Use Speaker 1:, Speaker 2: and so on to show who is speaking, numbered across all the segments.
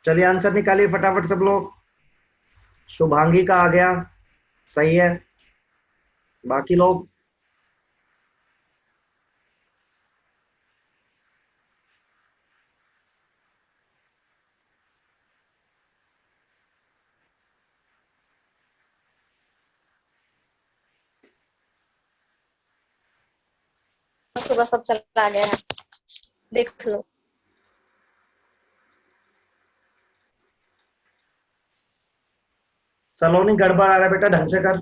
Speaker 1: चलिए आंसर निकालिए फटाफट सब लोग। शुभांगी का आ गया, सही है। बाकी लोग?
Speaker 2: सुबह सब चला गया है, देख लो।
Speaker 1: सलोनी गड़बड़ आ रहा है बेटा, ढंग से कर।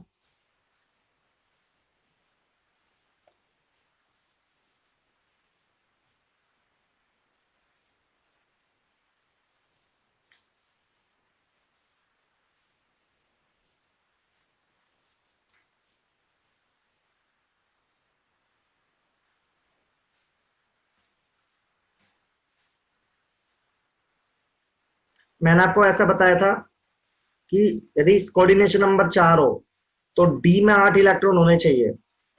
Speaker 1: मैंने आपको ऐसा बताया था कि यदि कोऑर्डिनेशन नंबर 4 हो तो डी में 8 इलेक्ट्रॉन होने चाहिए।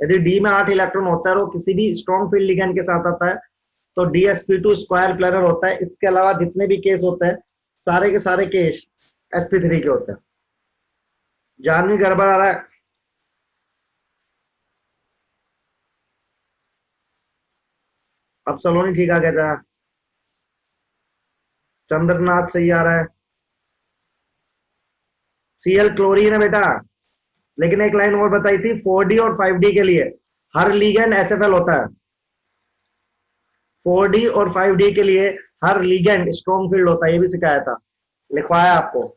Speaker 1: यदि डी में 8 इलेक्ट्रॉन होता है और वो किसी भी स्ट्रॉन्ग फील्ड लिगेंड के साथ आता है तो DsP2 स्क्वायर प्लेनर होता है। इसके अलावा जितने भी केस होते हैं सारे के सारे केस sp3 के होते हैं। जानवी गड़बड़ आ रहा है। अब सलोनी ठीक आ गया था। चंद्रनाथ सही आ रहा है। Cl क्लोरीन है बेटा। लेकिन एक लाइन और बताई थी, 4D और 5D के लिए हर लीगेंड SFL होता है। 4D और 5D के लिए हर लीगेंड स्ट्रॉन्ग फील्ड होता है, ये भी सिखाया था, लिखवाया आपको।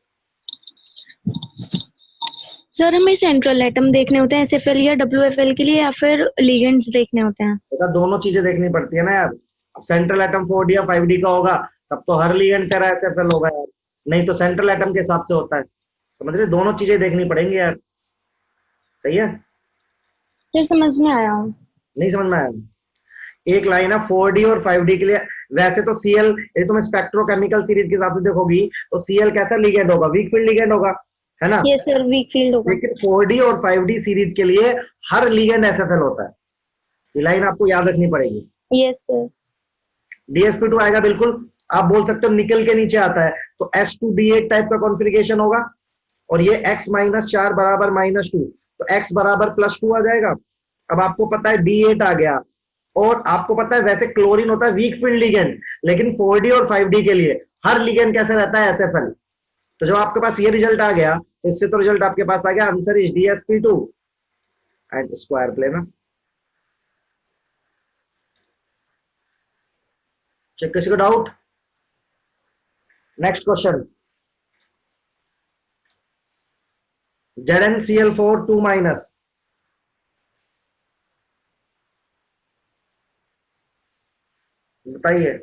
Speaker 3: सर हमें सेंट्रल एटम देखने होते हैं एसएफएल या डब्ल्यूएफएल के लिए, या फिर लिगेंड्स देखने होते हैं?
Speaker 1: बेटा दोनों चीजें देखनी पड़ती है ना यार। अब सेंट्रल एटम 4D या 5D का होगा तब तो हर लीगेंड तेरा SFL होगा यार, नहीं तो सेंट्रल एटम के हिसाब से होता है। समझ रहे, दोनों चीजें देखनी पड़ेंगी यार। सही है।
Speaker 3: सर समझ नहीं आया हूँ।
Speaker 1: नहीं समझ में आया? एक लाइन है 4D और 5D के लिए। वैसे तो Cl, यदि तुम स्पेक्ट्रोकेमिकल सीरीज के हिसाब से देखोगी तो Cl कैसा लिगेंड होगा? वीक फील्ड लिगेंड होगा, है ना।
Speaker 3: ये सर वीक फील्ड होगा।
Speaker 1: लेकिन 4D और 5D सीरीज के लिए हर लिगेंड SFL होता है। ये लाइन आपको याद रखनी पड़ेगी।
Speaker 3: Yes sir.
Speaker 1: DsP2 आएगा बिल्कुल। आप बोल सकते हो निकल के नीचे आता है तो S2D8 टाइप का कॉन्फ़िगरेशन होगा। और ये x-4 बराबर -2 तो x बराबर +2 आ जाएगा। अब आपको पता है D8 आ गया। और आपको पता है वैसे क्लोरीन होता है वीक फील्ड लिगेंड, लेकिन 4D और 5D के लिए हर लिगेंड कैसे रहता है? SFL। तो जब आपके पास ये रिजल्ट आ गया तो इससे तो रिजल्ट आपके पास आ गया, answer is DsP2 and square planar. Check, किसी को डाउट? Next question. ZnCl4 2-, बताइए।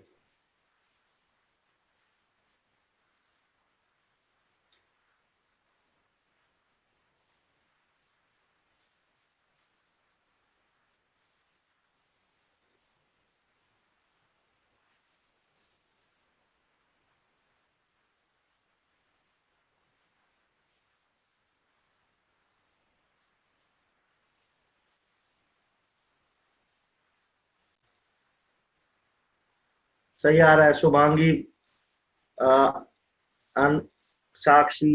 Speaker 1: सही आ रहा है शुभांगी, अ, साक्षी,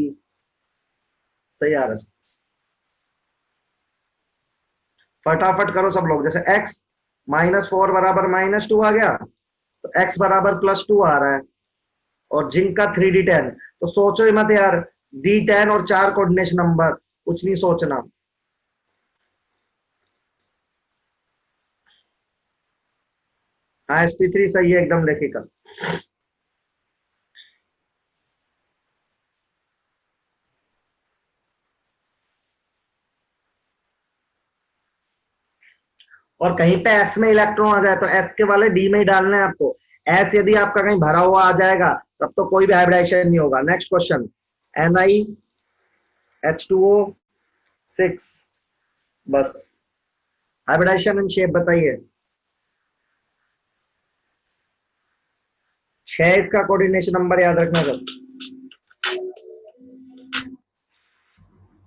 Speaker 1: सही आ रहा है। फटाफट करो सब लोग। जैसे x-4 बराबर -2 आ गया तो x बराबर +2 आ रहा है। और जिंक का 3D10 तो सोचो ही मत यार। D10 और 4 कोऑर्डिनेशन नंबर, कुछ नहीं सोचना। हाँ sp3 सही है एकदम, लेखिका। और कहीं पे s में इलेक्ट्रॉन आ जाए तो s के वाले d में ही डालने हैं आपको। s यदि आपका कहीं भरा हुआ आ जाएगा तब तो कोई भी हाइब्रिडाइजेशन नहीं होगा। Next question. NiH2O6, बस हाइब्रिडाइजेशन एंड शेप बताइए। 6 इसका कोऑर्डिनेशन नंबर याद रखना सर।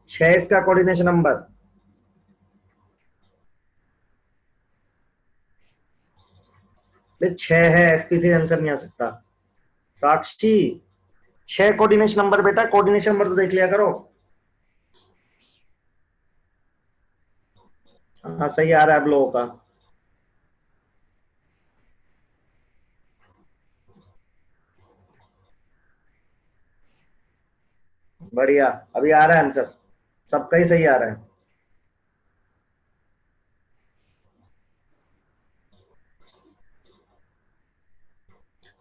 Speaker 1: 6 इसका कोऑर्डिनेशन नंबर। 6 है, sp3 आंसर नहीं आ सकता। साक्षी 6 कोऑर्डिनेशन नंबर बेटा, कोऑर्डिनेशन नंबर तो देख लिया करो। हाँ सही आ रहा है आप लोगों का। बढ़िया, अभी आ रहा है आंसर, सबका ही सही आ रहा है।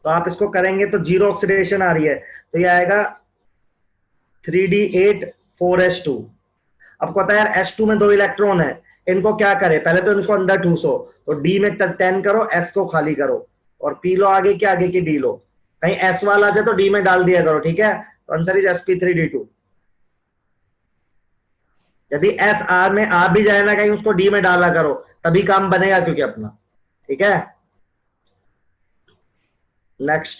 Speaker 1: तो आप इसको करेंगे तो जीरो ऑक्सीडेशन आ रही है, तो ये आएगा 3d8 4s2। अब पता है यार S2 में 2 इलेक्ट्रॉन है, इनको क्या करे, पहले तो इनको अंदर ठूसो, तो D में 10 करो, S को खाली करो, और P लो आगे के आगे की D लो, कहीं S वाला आ जाए तो D में डाल दिया करो, ठीक है। तो आंसर इज sp3d2। यदि S R में आ भी जाए ना कहीं, उसको D में डाला करो, तभी काम बनेगा क्योंकि अपना, ठीक है। नेक्स्ट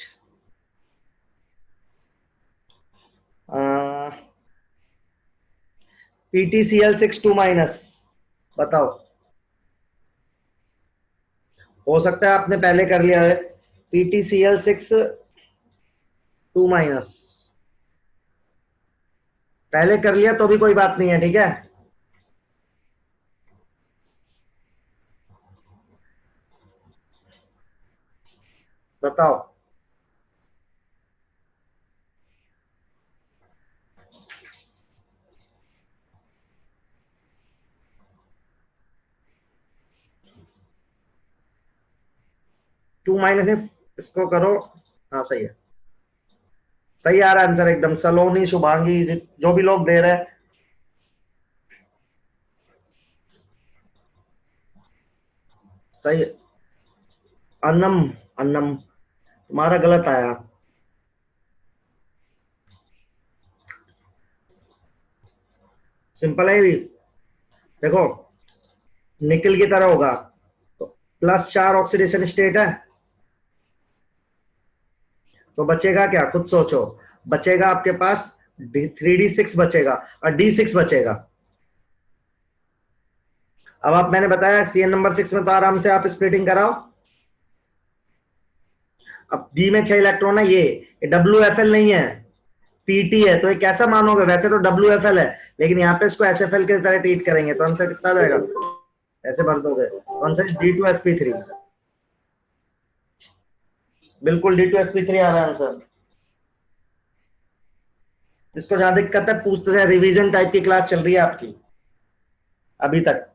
Speaker 1: PTCl6 2-, बताओ। हो सकता है आपने पहले कर लिया है। PTCl6 2-, पहले कर लिया तो भी कोई बात नहीं है, ठीक है। बताओ। -, इसको करो। हाँ सही है, सही आ रहा है आंसर एकदम। सलोनी, शुभांगी, जो भी लोग दे रहे हैं, सही। अन्नम, अन्नम तुम्हारा गलत आया। सिंपल है ये भी। देखो निकल की तरह होगा, तो +4 ऑक्सीडेशन स्टेट है, तो बचेगा क्या, खुद सोचो। बचेगा आपके पास 3d6 बचेगा और d6 बचेगा। अब आप, मैंने बताया CN नंबर 6 में तो आराम से आप स्प्लिटिंग कराओ। अब D में 6 इलेक्ट्रॉन है, ये WFL नहीं है, PT है, तो ये कैसा मानोगे, वैसे तो WFL है, लेकिन यहाँ पे इसको SFL की तरह ट्रीट करेंगे, तो आंसर कितना जाएगा, ऐसे भर दोगे, तो आंसर D2sp3। बिल्कुल D2sp3 आ रहा है आंसर। इसको जहां दिक्कत है पूछते हैं, रिवीजन टाइप की क्लास चल रही है आपकी अभी तक।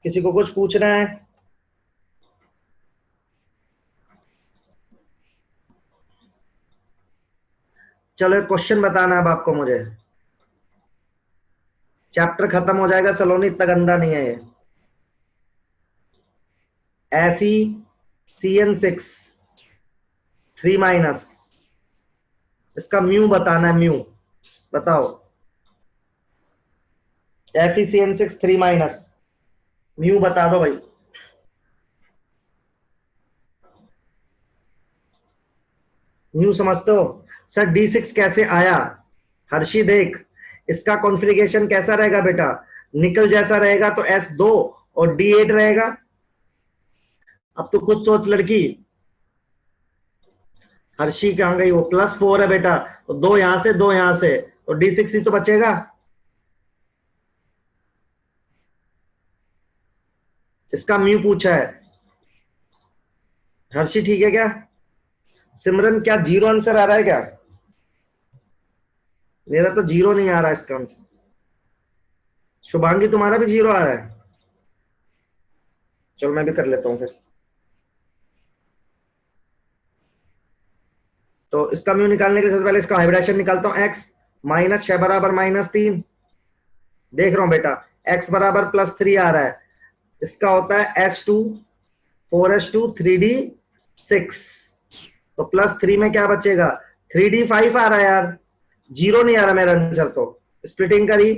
Speaker 1: किसी को कुछ पूछना है? चलो एक क्वेश्चन बताना है अब आपको मुझे, चैप्टर खत्म हो जाएगा सलोनी, इतना गंदा नहीं है ये। FeCN6 3-, इसका म्यू बताना है, म्यू बताओ। FeCN6 3-, म्यू बता दो भाई। म्यू समझते हो? सर D6 कैसे आया? हर्षी देख, इसका कॉन्फ़िगरेशन कैसा रहेगा बेटा, निकल जैसा रहेगा तो S2 और D8 रहेगा। अब तो खुद सोच लड़की। हर्षी कहां गई, वो +4 है बेटा, तो 2 यहां से 2 यहां से, तो D6 ही तो बचेगा। इसका म्यू पूछा है। हर्षी ठीक है क्या? सिमरन क्या जीरो आंसर आ रहा है क्या? मेरा तो जीरो नहीं आ रहा इसका आंसर। शुभांगी तुम्हारा भी जीरो आ रहा है? चलो मैं भी कर लेता हूं फिर। तो इसका म्यू निकालने के सबसे पहले इसका हाइब्रिडेशन निकालता हूं। x -6 बराबर -3, देख रहा हूं बेटा, x बराबर +3 आ रहा है, इसका होता है S2 4s2 3d6, तो +3 में क्या बचेगा, 3d5 आ रहा है यार, जीरो नहीं आ रहा मेरा आंसर। तो स्प्लिटिंग करी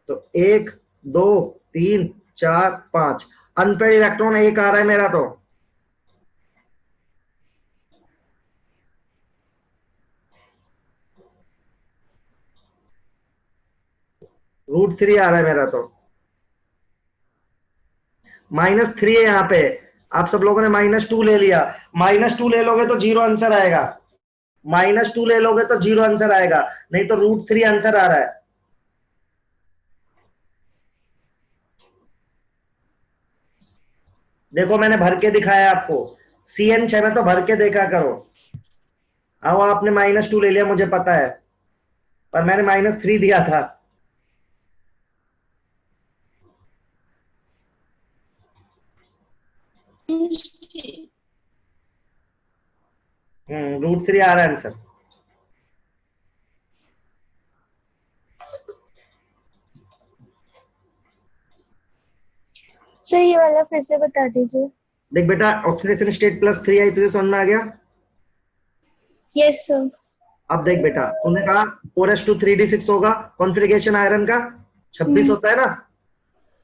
Speaker 1: तो 1 2 3 4 5, अनपेड इलेक्ट्रॉन 1 आ रहा है मेरा। तो √3 आ रहा है मेरा तो, -3 है यहाँ पे, आप सब लोगों ने -2 ले लिया, -2 ले लोगे तो 0 आंसर आएगा, -2 ले लोगे तो 0 आंसर आएगा, नहीं तो √3 आंसर आ रहा है। देखो मैंने भर के दिखाया आपको, CN 6 में तो भर के देखा करो। आओ आपने -2 ले लिया मुझे पता है, पर मैंने -3 दिया था। √3 आ रहा है आंसर।
Speaker 2: सर ये वाला फिर से बता दीजिए।
Speaker 1: देख बेटा, ऑक्सीडेशन स्टेट +3 आई, तुझे समझ में आ गया?
Speaker 2: Yes sir.
Speaker 1: अब देख बेटा, तूने कहा 4s2 3d6 होगा, कॉन्फ़िगरेशन आयरन का 26 होता है ना,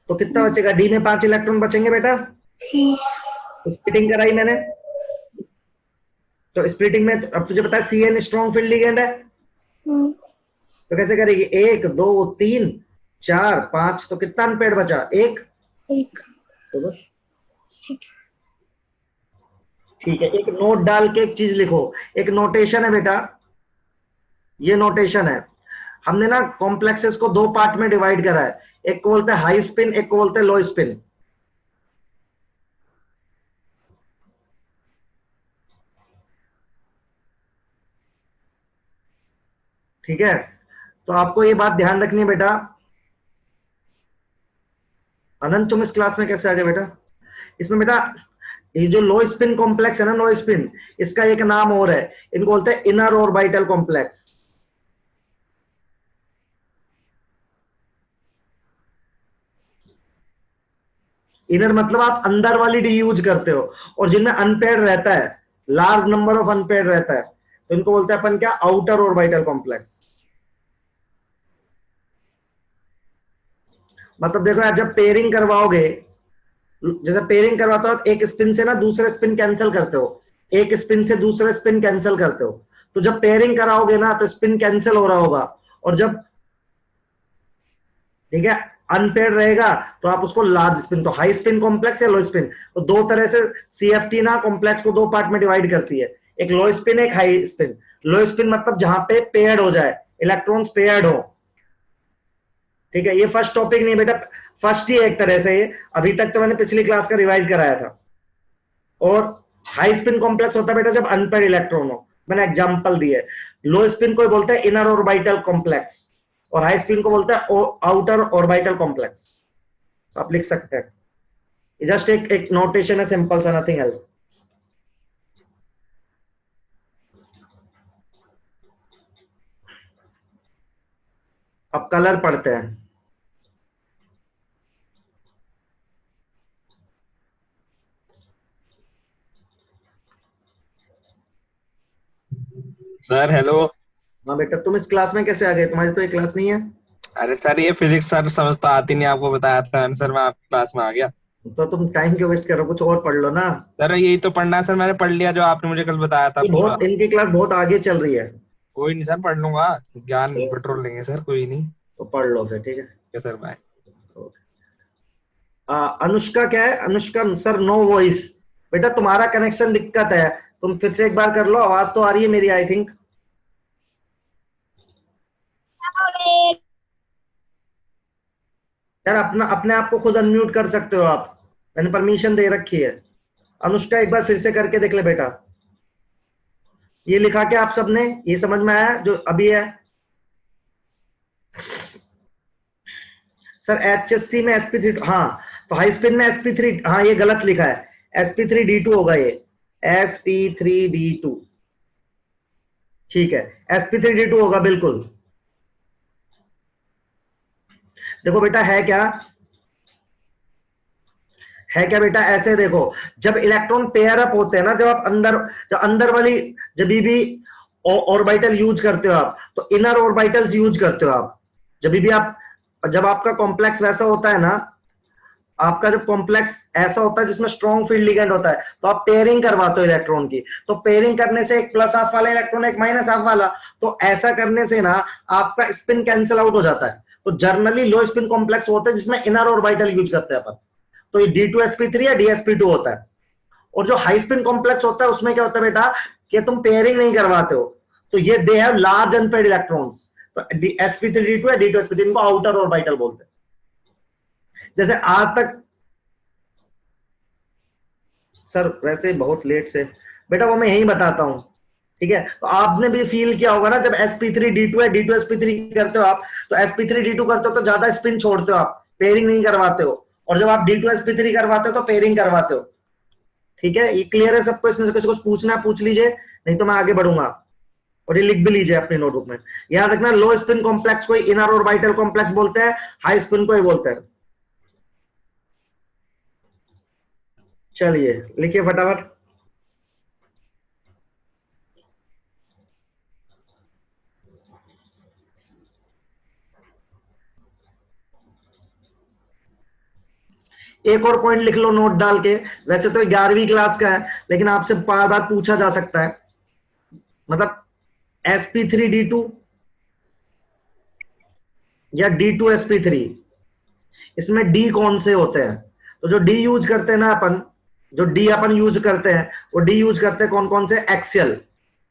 Speaker 1: तो कितना बचेगा? डी में 5 इलेक्ट्रॉन बचेंगे बेटा। स्प्लिटिंग कराई मैंने, तो स्प्लिटिंग में अब तुझे पता है CN स्ट्रॉन्ग फील्ड लिगेंड है, तो कैसे करेगी? 1 2 3 4 5, तो कितना अनपेड बचा? 1। तो बस ठीक है। एक नोट डाल के एक चीज लिखो, एक नोटेशन है बेटा, ये नोटेशन है। हमने ना कॉम्प्लेक्सेस को 2 पार्ट में डिवाइड करा है, एक को बोलते हैं हाई स्पिन, एक को बोलते हैं लो स्पिन। ठीक है, तो आपको ये बात ध्यान रखनी है बेटा। अनंत तुम इस क्लास में कैसे आ गए बेटा? इसमें बेटा ये जो लो स्पिन कॉम्प्लेक्स है ना, लो स्पिन, इसका एक नाम और है, इनको बोलते हैं इनर ऑर्बिटल कॉम्प्लेक्स। इनर मतलब आप अंदर वाली डी यूज करते हो, और जिनमें अनपेयर्ड रहता है, लार्ज नंबर ऑफ अनपेयर्ड रहता है, तो इनको बोलते हैं अपन क्या? Outer orbital complex. मतलब देखो यार, जब पेयरिंग करवाओगे, जैसे पेयरिंग करवाते हो, एक स्पिन से ना दूसरे स्पिन कैंसिल करते हो, एक स्पिन से दूसरे स्पिन कैंसिल करते हो, तो जब पेयरिंग कराओगे ना तो स्पिन कैंसिल हो रहा होगा, और जब ठीक है अनपेयर्ड रहेगा तो आप उसको लार्ज स्पिन, तो हाई स्पिन कॉम्प्लेक्स या लो स्पिन, तो दो तरह से CFT ना कॉम्प्लेक्स को 2 पार्ट में डिवाइड करती है, एक लो स्पिन एक हाई स्पिन। लो स्पिन मतलब जहां पे पेयर्ड हो जाए, इलेक्ट्रॉन्स पेयर्ड हो। ठीक है, ये फर्स्ट टॉपिक नहीं बेटा, फर्स्ट ही एक तरह से, अभी तक तो मैंने पिछली क्लास का रिवाइज कराया था। और हाई स्पिन कॉम्प्लेक्स होता है बेटा जब अनपेयर्ड इलेक्ट्रॉन हो, मैंने एग्जांपल दिए। लो स्पिन को बोलते हैं इनर ऑर्बिटल कॉम्प्लेक्स, और हाई स्पिन को बोलते हैं आउटर ऑर्बिटल कॉम्प्लेक्स। आप लिख सकते हैं, जस्ट एक नोटेशन है सिंपल सा, नथिंग एल्स। अब कलर पढ़ते हैं।
Speaker 4: Sir hello.
Speaker 1: हाँ बेटा, तुम इस क्लास में कैसे आ गए? तुम्हारी तो ये क्लास नहीं है।
Speaker 4: अरे सर ये फिजिक्स सर समझ तो आती नहीं, आपको बताया था सर, मैं आपकी क्लास में आ गया।
Speaker 1: तो तुम टाइम क्यों वेस्ट कर रहे हो? कुछ और पढ़ लो ना।
Speaker 4: सर यही तो पढ़ना है सर, मैंने पढ़ लिया जो आपने मुझे कल बताया था
Speaker 1: ये
Speaker 4: पूरा।
Speaker 1: बहुत, इनकी क्लास बहुत आगे चल रही है।
Speaker 4: कोई नहीं सर, पढ़ लूंगा, ज्ञान बटोर लेंगे सर, कोई नहीं।
Speaker 1: तो पढ़ लो फिर, ठीक है।
Speaker 4: ठीक है सर, बाय।
Speaker 1: अनुष्का क्या है? Anushka sir no voice. बेटा तुम्हारा कनेक्शन दिक्कत है, तुम फिर से एक बार कर लो, आवाज तो आ रही है मेरी आई थिंक। यार अपना अपने आप को खुद अनम्यूट कर सकते हो आप, मैंने परमिशन दे रखी है। अनुष्का एक बार फिर से करके देख ले बेटा। ये लिखा के आप सबने, ये समझ में आया जो अभी है? सर HSC में sp3, हाँ तो हाई स्पिन में sp3, हाँ ये गलत लिखा है, sp3d2 होगा ये, sp3d2। ठीक है, sp3d2 होगा बिल्कुल। देखो बेटा है क्या बेटा, ऐसे देखो, जब इलेक्ट्रॉन पेयर अप होते हैं ना, जब अंदर वाली जब भी ऑर्बिटल यूज करते हो आप, तो इनर ऑर्बिटल्स यूज करते हो आप। जब आपका कॉम्प्लेक्स वैसा होता है ना, आपका जब कॉम्प्लेक्स ऐसा होता है जिसमें स्ट्रॉन्ग फील्ड लिगेंड होता है, तो आप पेयरिंग करवाते हो इलेक्ट्रॉन की, तो पेयरिंग करने से एक प्लस हाफ वाला इलेक्ट्रॉन एक माइनस हाफ वाला, तो ऐसा करने से ना आपका स्पिन कैंसिल आउट हो जाता है, तो जर्नली लो स्पिन कॉम्प्लेक्स होते हैं जिसमें इनर ऑर्बिटल यूज करते हैं अपन, तो ये D2sp3 या DsP2 होता है। और जो हाई स्पिन कॉम्प्लेक्स होता है उसमें क्या होता है बेटा कि तुम पेयरिंग नहीं करवाते हो, तो ये they have large unpaired electrons, तो sp3d2 या D2sp3 इनको आउटर ऑर्बिटल बोलते हैं। जैसे आज तक सर वैसे बहुत लेट से बेटा वो मैं यही बताता हूं, ठीक है। तो आपने भी फील किया होगा ना जब sp3d2 है D2sp3 करते हो आप, तो sp3d2 करते हो तो ज्यादा स्पिन छोड़ते हो आप, पेयरिंग नहीं करवाते हो, और जब आप D2sp3 करवाते हो तो पेयरिंग करवाते हो, ठीक है। ये क्लियर है सबको? इसमें से किसी कुछ पूछना है पूछ लीजिए, नहीं तो मैं आगे बढ़ूंगा। और ये लिख भी लीजिए अपनी नोटबुक में, याद रखना लो स्पिन कॉम्प्लेक्स को इनर ऑर्बिटल कॉम्प्लेक्स बोलते हैं, हाई स्पिन को ही बोलते हैं। चलिए लिखिए फटाफट। एक और पॉइंट लिख लो नोट डाल के, वैसे तो 11वीं क्लास का है लेकिन आपसे बार बार पूछा जा सकता है, मतलब sp3d2 या D2sp3, इसमें D कौन से होते हैं? तो जो D यूज करते हैं ना अपन, जो D अपन यूज करते हैं वो D यूज करते हैं कौन कौन से? एक्सियल,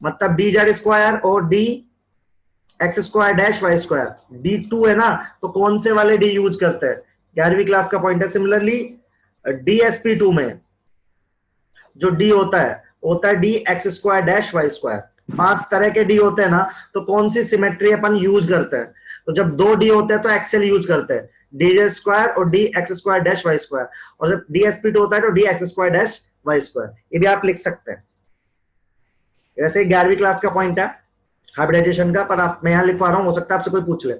Speaker 1: मतलब dz² और dx² डैश y²। D2 है ना, तो कौन से वाले D यूज करते हैं? 11वीं क्लास का पॉइंट है। सिमिलरली DsP2 में जो D होता है dx² डैश y²। 5 तरह के D होते हैं ना, तो कौन सी सिमेट्री अपन यूज करते हैं? तो जब 2 D होते हैं तो एक्सेल यूज करते हैं, dz² और dx² डैश y², और जब DsP2 होता है तो dx² डैश y²। ये भी आप लिख सकते हैं। वैसे 11वीं क्लास का पॉइंट है हाइब्रिडाइजेशन का, पर मैं यहां लिखवा रहा हूं, हो सकता है आपसे कोई पूछ ले,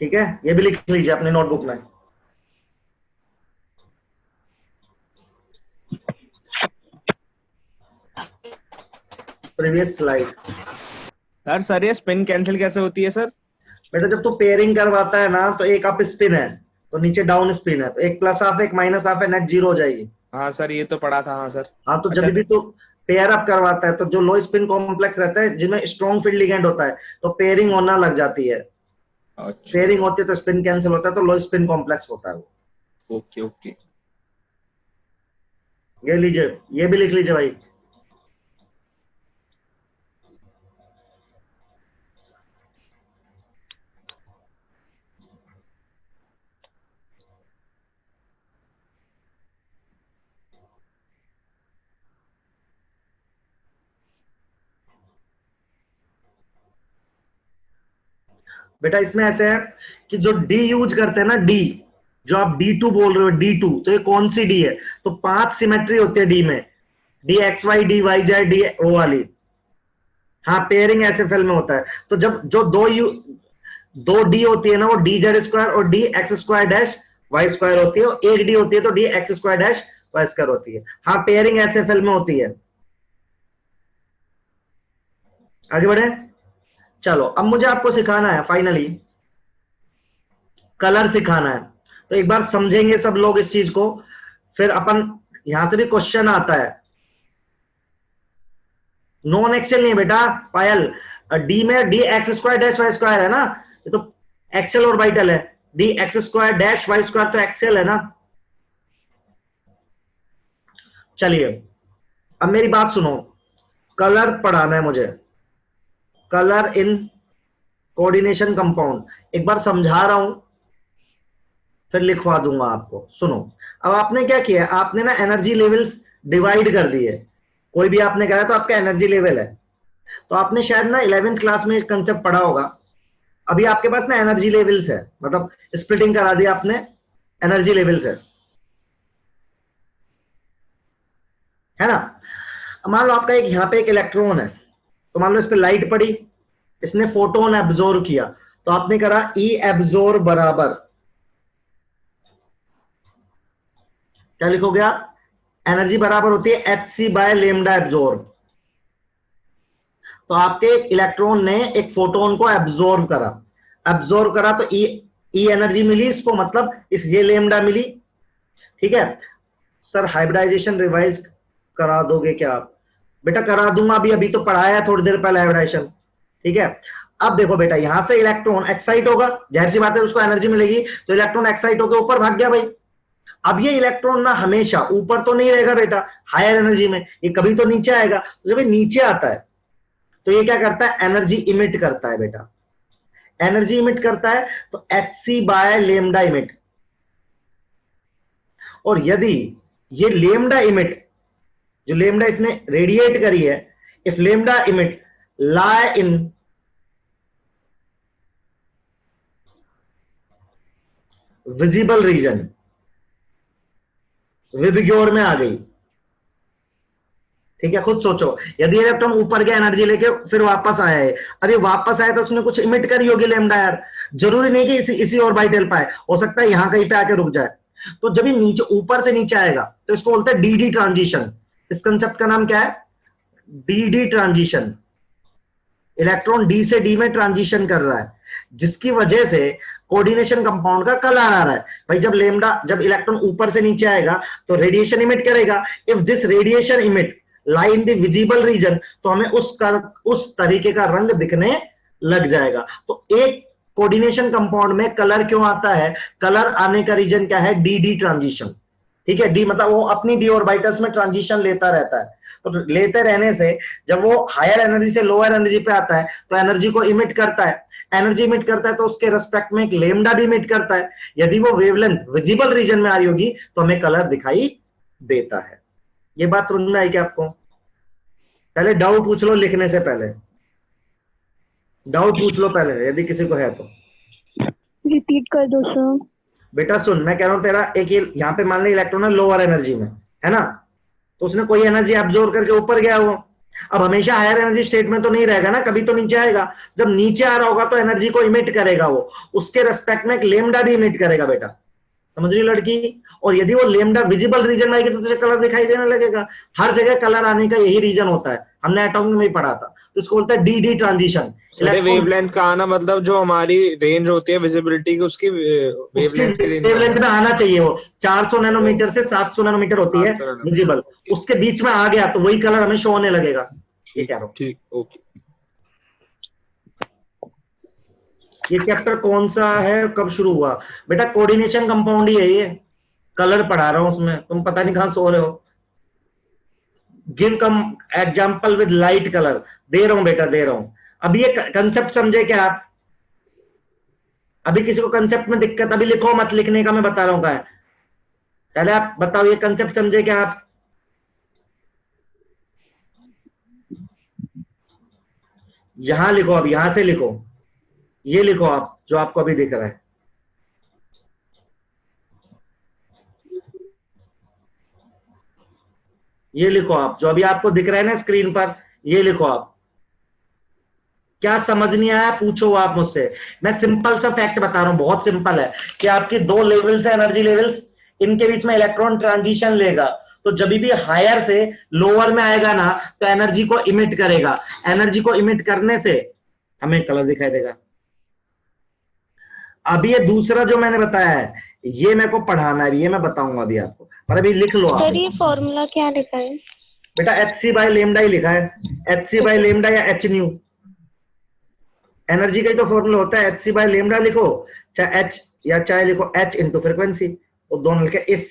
Speaker 1: ठीक है। ये भी लिख लीजिए अपनी नोटबुक में। Previous slide.
Speaker 4: सर ये स्पिन कैंसिल कैसे होती है सर?
Speaker 1: बेटा जब तू पेयरिंग करवाता है ना, तो एक अप स्पिन है तो नीचे डाउन स्पिन है, तो एक प्लस हाफ एक माइनस हाफ है, नेट 0 हो जाएगी।
Speaker 4: हाँ सर ये तो पढ़ा था। हाँ सर।
Speaker 1: हाँ, तो
Speaker 4: अच्छा।
Speaker 1: जब भी तो पेयर अप करवाता है तो जो लो स्पिन कॉम्प्लेक्स रहता है जिसमें स्ट्रॉन्ग फील्ड लिगेंड होता है, तो पेयरिंग होना लग जाती है।
Speaker 4: अच्छा।
Speaker 1: पेयरिंग होती है तो स्पिन कैंसिल होता है, तो लो स्पिन कॉम्प्लेक्स होता है वो।
Speaker 4: Okay okay.
Speaker 1: ये लीजिए, ये भी लिख लीजिए भाई। बेटा इसमें ऐसे है कि जो D यूज करते हैं ना, D जो आप D2 बोल रहे हो, D2, तो ये कौन सी D है? तो 5 सिमेट्री होती है D में, dxy dyz d o वाली। हाँ, पेयरिंग SFL में होता है। तो जब जो दो D होती है ना, वो dz² और dx² डैश y² होती है, और एक D होती है तो dx² डैश y² होती है। हाँ, पेयरिंग SFL में होती है। आगे बढ़े। चलो अब मुझे आपको सिखाना है, फाइनली कलर सिखाना है, तो एक बार समझेंगे सब लोग इस चीज को, फिर अपन यहां से भी क्वेश्चन आता है। नॉन एक्सेल नहीं बेटा पायल, डी में dx² डैश y² है ना, ये तो एक्सेल ऑर्बिटल है, dx² डैश y² तो एक्सेल है ना। चलिए अब मेरी बात सुनो, कलर पढ़ाना है मुझे, कलर इन कोऑर्डिनेशन कंपाउंड। एक बार समझा रहा हूं फिर लिखवा दूंगा आपको। सुनो, अब आपने क्या किया, आपने ना एनर्जी लेवल्स डिवाइड कर दिए। कोई भी आपने कहा तो आपका एनर्जी लेवल है, तो आपने शायद ना 11th क्लास में कंसेप्ट पढ़ा होगा। अभी आपके पास ना एनर्जी लेवल्स है, मतलब स्प्लिटिंग करा दिया आपने, एनर्जी लेवल्स है ना। मान लो आपका एक यहाँ पे एक इलेक्ट्रॉन है, तो मान लो इस पे लाइट पड़ी, इसने फोटोन एब्जॉर्ब किया, तो आपने करा ई एब्जॉर्ब बराबर क्या लिखोगे आप? एनर्जी बराबर होती है hc/λ एब्जॉर्ब। तो आपके एक इलेक्ट्रॉन ने एक फोटोन को एब्जॉर्ब करा तो ई एनर्जी मिली इसको, मतलब इस ये लेमडा मिली, ठीक है। सर हाइब्रिडाइजेशन रिवाइज करा दोगे क्या आप? बेटा करा दूंगा, अभी तो पढ़ाया थोड़ी देर पहले हाइब्रिडाइजेशन, ठीक है। अब देखो बेटा, यहां से इलेक्ट्रॉन एक्साइट होगा, जाहिर सी बात है उसको एनर्जी मिलेगी, तो इलेक्ट्रॉन एक्साइट होकर ऊपर भाग गया भाई। अब ये इलेक्ट्रॉन ना हमेशा ऊपर तो नहीं रहेगा बेटा हायर एनर्जी में, ये कभी तो नीचे आएगा। तो जब ये नीचे आता है तो ये क्या करता है, एनर्जी इमिट करता है बेटा। एनर्जी इमिट करता है तो hc बाय लेमडा इमिट। और यदि ये लेमडा इमिट, जो लेमडा इसने रेडिएट करी है, if lambda emit lie in visible region, VIBGYOR में आ गई, ठीक है। खुद सोचो, यदि इलेक्ट्रॉन ऊपर गया एनर्जी लेके फिर वापस आया है, अभी वापस आया तो उसने कुछ इमिट करी होगी लेमडा यार, जरूरी नहीं कि इसी ऑर्बिटल पे आए, हो सकता है यहां कहीं पे आके रुक जाए। तो जब ये नीचे ऊपर से नीचे आएगा तो इसको बोलते हैं डी ट्रांजिशन। इस कंसेप्ट का नाम क्या है, डी ट्रांजिशन। इलेक्ट्रॉन डी से डी में ट्रांजिशन कर रहा है, जिसकी वजह से कोऑर्डिनेशन कंपाउंड का कलर आ रहा है भाई। जब इलेक्ट्रॉन ऊपर से नीचे आएगा तो रेडिएशन इमिट करेगा। If this radiation emit lie in the visible region, तो हमें उस तरीके का रंग दिखने लग जाएगा। तो एक कोऑर्डिनेशन कंपाउंड में कलर क्यों आता है, कलर आने का रीजन क्या है, डी ट्रांजिशन। ठीक है, डी मतलब वो अपनी डी ऑर्बिटल्स में ट्रांजिशन लेता रहता है। तो लेते रहने से जब वो हायर एनर्जी से लोअर एनर्जी पे आता है तो एनर्जी को इमिट करता है। एनर्जी इमिट करता है तो उसके रेस्पेक्ट में एक लेमडा भी इमिट करता है। यदि वो वेवलेंथ विजिबल रीजन में आ रही होगी तो हमें कलर दिखाई देता है। ये बात समझ में आई क्या आपको? पहले डाउट पूछ लो, लिखने से पहले डाउट पूछ लो पहले, यदि किसी को है तो।
Speaker 3: रिपीट कर दो सर।
Speaker 1: बेटा सुन, मैं कह रहा हूं तेरा एक यहाँ पे मान ली इलेक्ट्रॉन है लोअर एनर्जी में, है ना, तो उसने कोई एनर्जी एब्जॉर्ब करके ऊपर गया वो। अब हमेशा हायर एनर्जी स्टेट में तो नहीं रहेगा ना, कभी तो नीचे आएगा। जब नीचे आ रहा होगा तो एनर्जी को इमिट करेगा वो, उसके रेस्पेक्ट में एक लेमडा भी इमिट करेगा बेटा, समझ रही लड़की? और यदि वो लेमडा विजिबल रीजन में आएगी तो तुझे कलर दिखाई देने लगेगा। हर जगह कलर आने का यही रीजन होता है, हमने एटॉमिक में ही पढ़ा था। तो इसको बोलते हैं डी ट्रांजिशन।
Speaker 4: वेवलेंथ का आना मतलब जो हमारी रेंज होती है विजिबिलिटी की, उसकी वेवलेंथ की रेंज
Speaker 1: वेवलेंथ में आना चाहिए। वो 400 नैनोमीटर से 700 नैनोमीटर होती है विजिबल, उसके बीच में आ गया तो वही कलर हमें शो होने लगेगा। ये कह रहा हूं।
Speaker 4: ठीक, ओके।
Speaker 1: ये चैप्टर कौन सा है, कब शुरू हुआ? बेटा कोऑर्डिनेशन कंपाउंड ही है ये, कलर पढ़ा रहा हूं उसमें, तुम पता नहीं कहां सो रहे हो। Give come example with light colour, दे रहा हूं बेटा, दे रहा हूं। अब ये कंसेप्ट समझे क्या आप? अभी किसी को कंसेप्ट में दिक्कत, अभी लिखो मत, लिखने का मैं बता रहा हूं क्या है। पहले आप बताओ ये कंसेप्ट समझे क्या आप? यहां लिखो, अब यहां से लिखो, ये लिखो आप जो आपको अभी दिख रहा है। ये लिखो आप जो अभी आपको दिख रहा है ना स्क्रीन पर, ये लिखो आप। क्या समझ नहीं आया पूछो आप मुझसे। मैं सिंपल सा फैक्ट बता रहा हूं, बहुत सिंपल है, कि आपकी दो लेवल्स है एनर्जी लेवल्स, इनके बीच में इलेक्ट्रॉन ट्रांजिशन लेगा, तो जब भी हायर से लोअर में आएगा ना तो एनर्जी को इमिट करेगा। एनर्जी को इमिट करने से हमें कलर दिखाई देगा। अभी ये दूसरा जो मैंने बताया है ये मेरे को पढ़ाना है, ये मैं बताऊंगा अभी आपको, पर अभी लिख लो आप।
Speaker 3: सर ये फॉर्मूला क्या लिखा है?
Speaker 1: बेटा hc बाय लेमडा ही लिखा है, hc बाय लेमडा या h न्यू। एनर्जी का ही तो फॉर्मूला होता है, hc बाय लेमडा लिखो, चाहे h या चाहे लिखो h इंटू फ्रिक्वेंसी, वो दोनों लिखे। इफ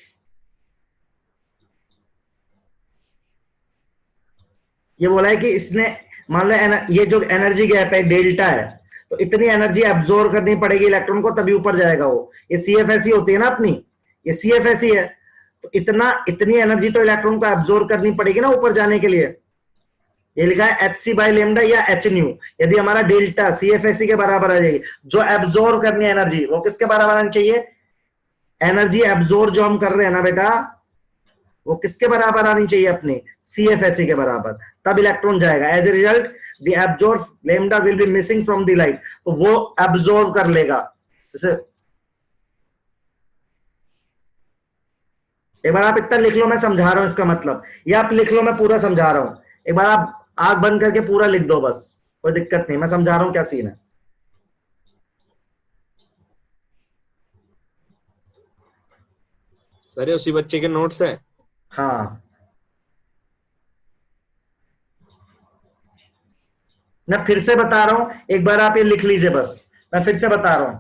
Speaker 1: ये बोला है कि इसने मान लो ये जो एनर्जी गैप है डेल्टा है, तो इतनी एनर्जी एब्जॉर्ब करनी पड़ेगी इलेक्ट्रॉन को तभी ऊपर जाएगा वो। ये CFSE होती है ना अपनी, ये CFSE है, तो इतनी एनर्जी तो इलेक्ट्रॉन को एब्जॉर्ब करनी पड़ेगी ना ऊपर जाने के लिए। ये लिखा है hc बाय लेमडा या h न्यू। यदि हमारा डेल्टा CFSE के बराबर आ जाएगी, जो एब्जॉर्ब करनी है एनर्जी वो किसके बराबर आनी चाहिए? एनर्जी एब्जॉर्ब जो हम कर रहे हैं ना बेटा, वो किसके बराबर आनी चाहिए? अपनी CFSE के बराबर, तब इलेक्ट्रॉन जाएगा। As a result the absorb lambda will be missing from the light, तो वो एब्जॉर्ब कर लेगा। जैसे एक बार आप इतना लिख लो, मैं समझा रहा हूं इसका मतलब, ये आप लिख लो, मैं पूरा समझा रहा हूं। एक बार आप आंख बंद करके पूरा लिख दो बस, कोई दिक्कत नहीं, मैं समझा रहा हूं क्या सीन है।
Speaker 4: सर ये उसी बच्चे के नोट्स है?
Speaker 1: हाँ मैं फिर से बता रहा हूं, एक बार आप ये लिख लीजिए बस, मैं फिर से बता रहा हूं।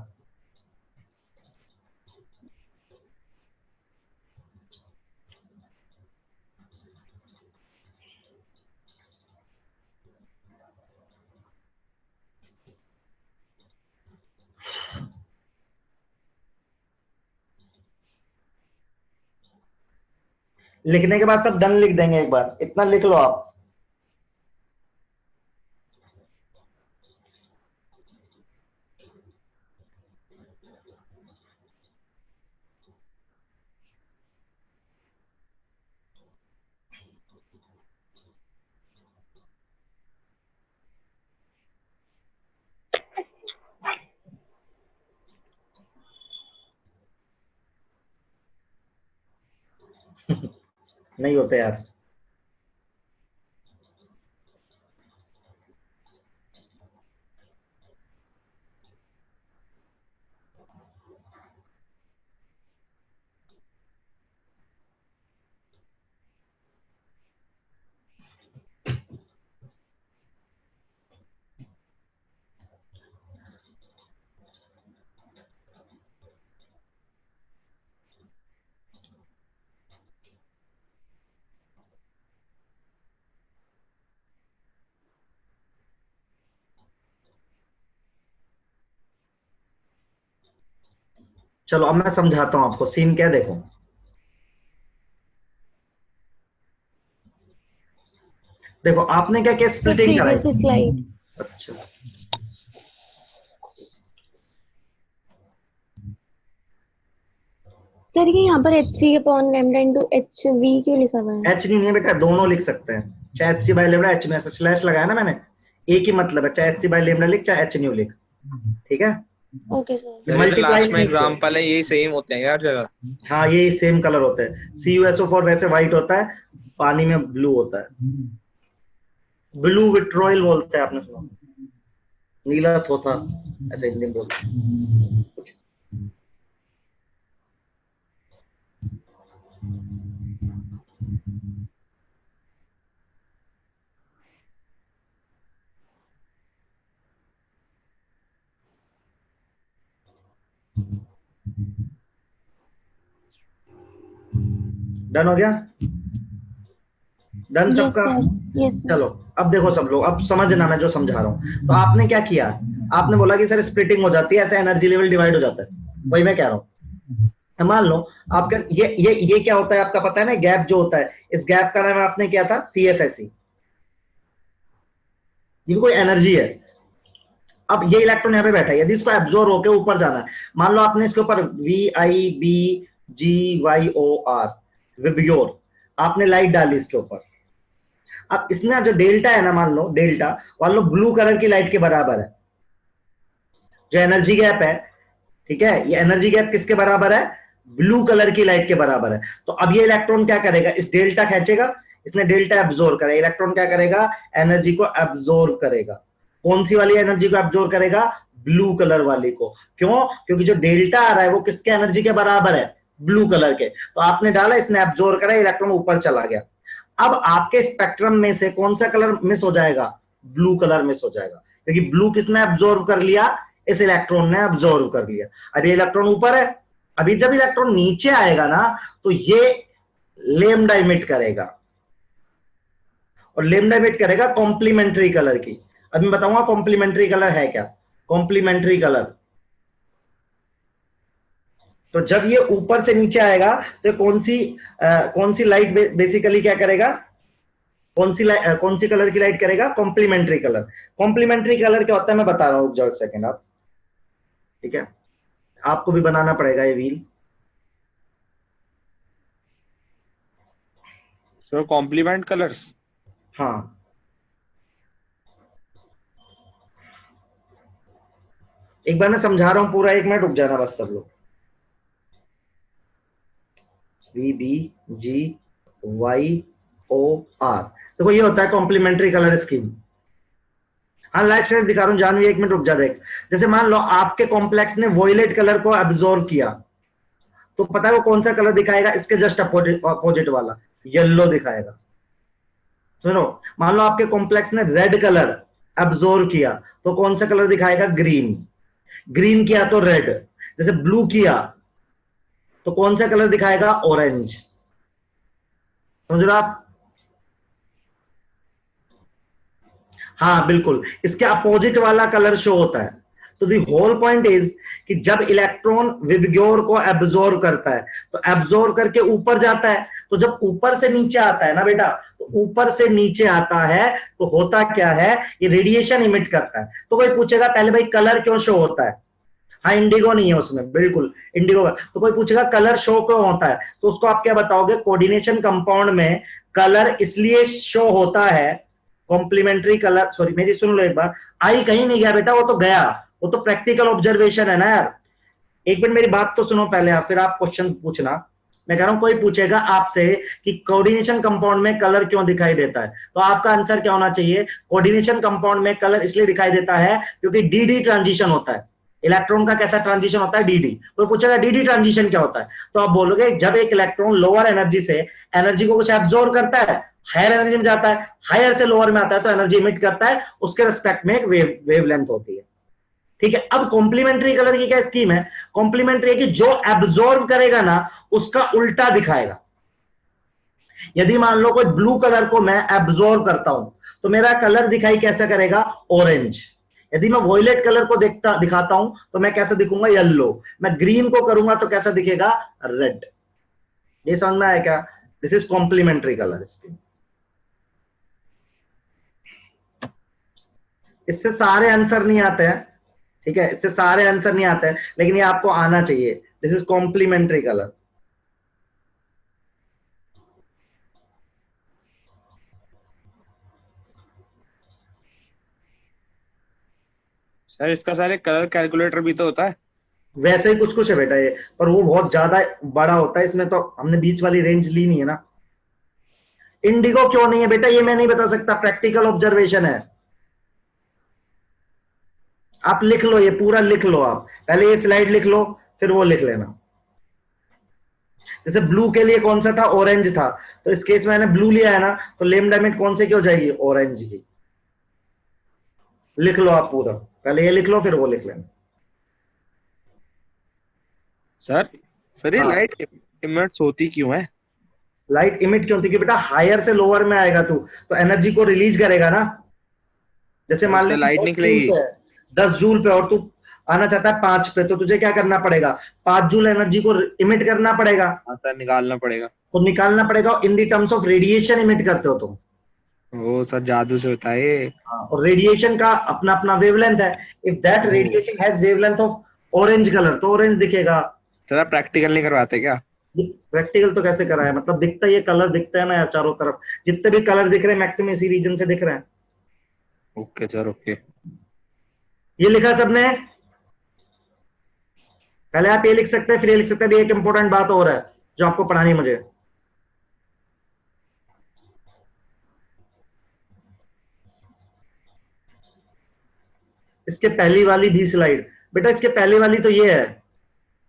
Speaker 1: लिखने के बाद सब डन लिख देंगे, एक बार इतना लिख लो आप। नहीं होते यार। चलो अब मैं समझाता हूं आपको, सीन क्या है, देखो। देखो आपने क्या क्या स्प्लिटिंग कराई।
Speaker 3: प्रीवियस स्लाइड
Speaker 1: अच्छा,
Speaker 3: सर ये यहाँ पर H C upon lambda into H V क्यों लिखा हुआ है?
Speaker 1: एच नहीं है बेटा, दोनों लिख सकते हैं, चाहे H C by lambda, H में ऐसे स्लैश लगाया ना मैंने, एक ही मतलब है, चाहे एच सी बाई लेमडा लिख, चाहे एच न्यू लिख, ठीक है।
Speaker 3: Okay sir.
Speaker 1: मल्टीप्लाई
Speaker 4: लास्ट में एग्जांपल है, यही सेम होते हैं यार जगह।
Speaker 1: हाँ ये सेम कलर होते हैं, CuSO4 वैसे व्हाइट होता है, पानी में ब्लू होता है, ब्लू विट्रोइल बोलते हैं, आपने सुना, नीला थोथा ऐसे हिंदी में बोलते हैं। डन हो गया, डन
Speaker 3: यस
Speaker 1: सबका।
Speaker 3: Sir, yes sir.
Speaker 1: चलो अब देखो सब लोग, अब समझना मैं जो समझा रहा हूं। तो आपने क्या किया, आपने बोला कि सर स्प्लिटिंग हो जाती है, ऐसे एनर्जी लेवल डिवाइड हो जाता है, वही मैं कह रहा हूं। मान लो आपका ये क्या होता है आपका पता है ना, गैप जो होता है, इस गैप का नाम आपने क्या था, CFSE, ये भी कोई एनर्जी है। अब ये इलेक्ट्रॉन यहाँ पे बैठा है, यदि इसको एब्जॉर्ब होकर ऊपर जाना है, मान लो आपने इसके ऊपर VIBGYOR विब्योर, आपने लाइट डाली इसके ऊपर। अब इसमें जो डेल्टा है ना, मान लो ब्लू कलर की लाइट के बराबर है, जो एनर्जी गैप है, ठीक है, ये एनर्जी गैप किसके बराबर है, ब्लू कलर की लाइट के बराबर है। तो अब ये इलेक्ट्रॉन क्या करेगा, इस डेल्टा खींचेगा, इसने डेल्टा एब्जॉर्ब करेगा, इलेक्ट्रॉन क्या करेगा, एनर्जी को एब्जॉर्ब करेगा। कौन सी वाली एनर्जी को एब्जॉर्ब करेगा, ब्लू कलर वाली को। क्यों, क्योंकि जो डेल्टा आ रहा है वो किसके एनर्जी के बराबर है, ब्लू कलर के। तो आपने डाला, इसने एब्जॉर्ब करा, इलेक्ट्रॉन ऊपर चला गया। अब आपके स्पेक्ट्रम में से कौन सा कलर मिस हो जाएगा, ब्लू कलर मिस हो जाएगा, क्योंकि ब्लू किसने एब्जॉर्ब कर लिया, इस इलेक्ट्रॉन ने एब्जॉर्ब कर लिया। अब ये इलेक्ट्रॉन ऊपर है, अभी जब इलेक्ट्रॉन नीचे आएगा ना, तो ये लेमडा इमिट करेगा, और लेमडा इमिट करेगा कॉम्प्लीमेंट्री कलर की। अब मैं बताऊंगा कॉम्प्लीमेंट्री कलर है क्या, कॉम्प्लीमेंट्री कलर। तो जब ये ऊपर से नीचे आएगा तो कौन सी लाइट बेसिकली क्या करेगा, कौन सी कलर की लाइट करेगा, कॉम्प्लीमेंट्री कलर। कॉम्प्लीमेंट्री कलर क्या होता है मैं बता रहा हूं, एक सेकेंड आप, ठीक है, आपको भी बनाना पड़ेगा ये व्हील।
Speaker 4: सर कॉम्प्लीमेंट कलर्स,
Speaker 1: हाँ एक बार मैं समझा रहा हूं पूरा, 1 मिनट रुक जाना बस सब लोग। VBGYOR, देखो ये होता है कॉम्प्लीमेंट्री कलर स्कीम। हाँ लाइट शेड दिखा रहा हूं, जानवी 1 मिनट रुक जा, देख। जैसे मान लो आपके कॉम्प्लेक्स ने वॉयलेट कलर को एब्जॉर्ब किया, तो पता है वो कौन सा कलर दिखाएगा, इसके जस्ट अपोजिट वाला, येलो दिखाएगा। सुनो, मान लो आपके कॉम्प्लेक्स ने रेड कलर एब्जॉर्व किया तो कौन सा कलर दिखाएगा? ग्रीन। ग्रीन किया तो रेड। जैसे ब्लू किया तो कौन सा कलर दिखाएगा? ऑरेंज। समझ रहे हो आप? हाँ बिल्कुल, इसके अपोजिट वाला कलर शो होता है। तो दी होल पॉइंट इज कि जब इलेक्ट्रॉन विबग्योर को एब्जॉर्व करता है तो एब्जॉर्व करके ऊपर जाता है, तो जब ऊपर से नीचे आता है ना बेटा, तो ऊपर से नीचे आता है तो होता क्या है? ये रेडिएशन इमिट करता है। तो कोई पूछेगा पहले भाई कलर क्यों शो होता है? हाँ इंडिगो नहीं है उसमें, बिल्कुल इंडिगो। तो कोई पूछेगा कलर शो क्यों होता है, तो उसको आप क्या बताओगे? कोऑर्डिनेशन कंपाउंड में कलर इसलिए शो होता है, कॉम्प्लीमेंट्री कलर, सॉरी मेरी सुन लो एक बार, आई कहीं नहीं गया बेटा, वो तो गया, वो तो प्रैक्टिकल ऑब्जर्वेशन है ना यार। एक मिनट मेरी बात तो सुनो पहले आप, फिर आप क्वेश्चन पूछना। मैं कह रहा हूं कोई पूछेगा आपसे कि कोऑर्डिनेशन कंपाउंड में कलर क्यों दिखाई देता है, तो आपका आंसर क्या होना चाहिए? कोऑर्डिनेशन कंपाउंड में कलर इसलिए दिखाई देता है क्योंकि डी ट्रांजिशन होता है। इलेक्ट्रॉन का कैसा ट्रांजिशन होता है? डी। कोई पूछेगा डी ट्रांजिशन क्या होता है, तो आप बोलोगे जब एक इलेक्ट्रॉन लोअर एनर्जी से एनर्जी को कुछ एब्जॉर्ब करता है, हायर एनर्जी में जाता है, हायर से लोअर में आता है तो एनर्जी इमिट करता है, उसके रिस्पेक्ट में एक वेवलेंथ होती है। ठीक है, अब कॉम्प्लीमेंट्री कलर की क्या स्कीम है? कॉम्प्लीमेंट्री है कि जो एब्जॉर्व करेगा ना उसका उल्टा दिखाएगा। यदि मान लो कोई ब्लू कलर को मैं एब्जॉर्व करता हूं तो मेरा कलर दिखाई कैसा करेगा? ऑरेंज। यदि मैं वॉयलेट कलर को दिखाता हूं तो मैं कैसे दिखूंगा? येलो। मैं ग्रीन को करूंगा तो कैसा दिखेगा? रेड। ये समझ में आया क्या? This is complementary colour scheme. इससे सारे आंसर नहीं आते हैं, ठीक है, इससे सारे आंसर नहीं आते हैं, लेकिन ये आपको आना चाहिए। This is complementary colour.
Speaker 4: Sir इसका सारे कलर कैलकुलेटर भी तो होता है।
Speaker 1: वैसे ही कुछ कुछ है बेटा ये, पर वो बहुत ज्यादा बड़ा होता है, इसमें तो हमने बीच वाली रेंज ली नहीं है ना। इंडिगो क्यों नहीं है बेटा ये मैं नहीं बता सकता, प्रैक्टिकल ऑब्जर्वेशन है। आप लिख लो, ये पूरा लिख लो, आप पहले ये स्लाइड लिख लो फिर वो लिख लेना। जैसे ब्लू के लिए कौन सा था? ऑरेंज था, तो इस केस में मैंने ब्लू लिया है ना, तो लेमडा इमिट कौन से की हो जाएगी? ऑरेंज की। लिख लो आप पूरा, पहले ये लिख लो फिर वो लिख लेना।
Speaker 4: सर सर ये
Speaker 1: हाँ,
Speaker 4: लाइट इमिट्स होती क्यों है?
Speaker 1: लाइट इमिट क्यों होती है? बेटा हायर से लोअर में आएगा तू तो एनर्जी को रिलीज करेगा ना। जैसे
Speaker 4: सर
Speaker 1: मान ले
Speaker 4: उससे
Speaker 1: तू
Speaker 4: लाइट
Speaker 1: 10 जूल
Speaker 4: निकलेगी।
Speaker 1: पे है, 10 जूल पे, और तू आना चाहता है 5 पे, तो तुझे क्या करना पड़ेगा? 5 जूल एनर्जी को इमिट करना पड़ेगा,
Speaker 4: हाँ सर निकालना पड़ेगा।
Speaker 1: तो निकालना पड़ेगा। In the terms of radiation emit करते हो तुम।
Speaker 4: वो सर जादू से होता है ये।
Speaker 1: हाँ, और रेडिएशन का अपना अपना वेवलेंथ है। If that
Speaker 4: O
Speaker 1: radiation has wavelength of orange colour तो ऑरेंज दिखेगा।
Speaker 4: सर आप प्रैक्टिकल नहीं करवाते क्या?
Speaker 1: प्रैक्टिकल तो कैसे करा है? मतलब दिखता है, ये कलर दिखता है ना यार चारों तरफ, जितने भी कलर दिख रहे हैं मैक्सिमम इसी रीजन से दिख रहे हैं।
Speaker 4: Okay sir okay.
Speaker 1: ये लिखा सबने? पहले आप ये लिख सकते हैं फिर ये लिख सकते हैं। अभी एक इंपॉर्टेंट बात और है जो आपको पढ़ानी है मुझे। इसके पहली वाली भी स्लाइड, बेटा इसके पहली वाली तो ये है,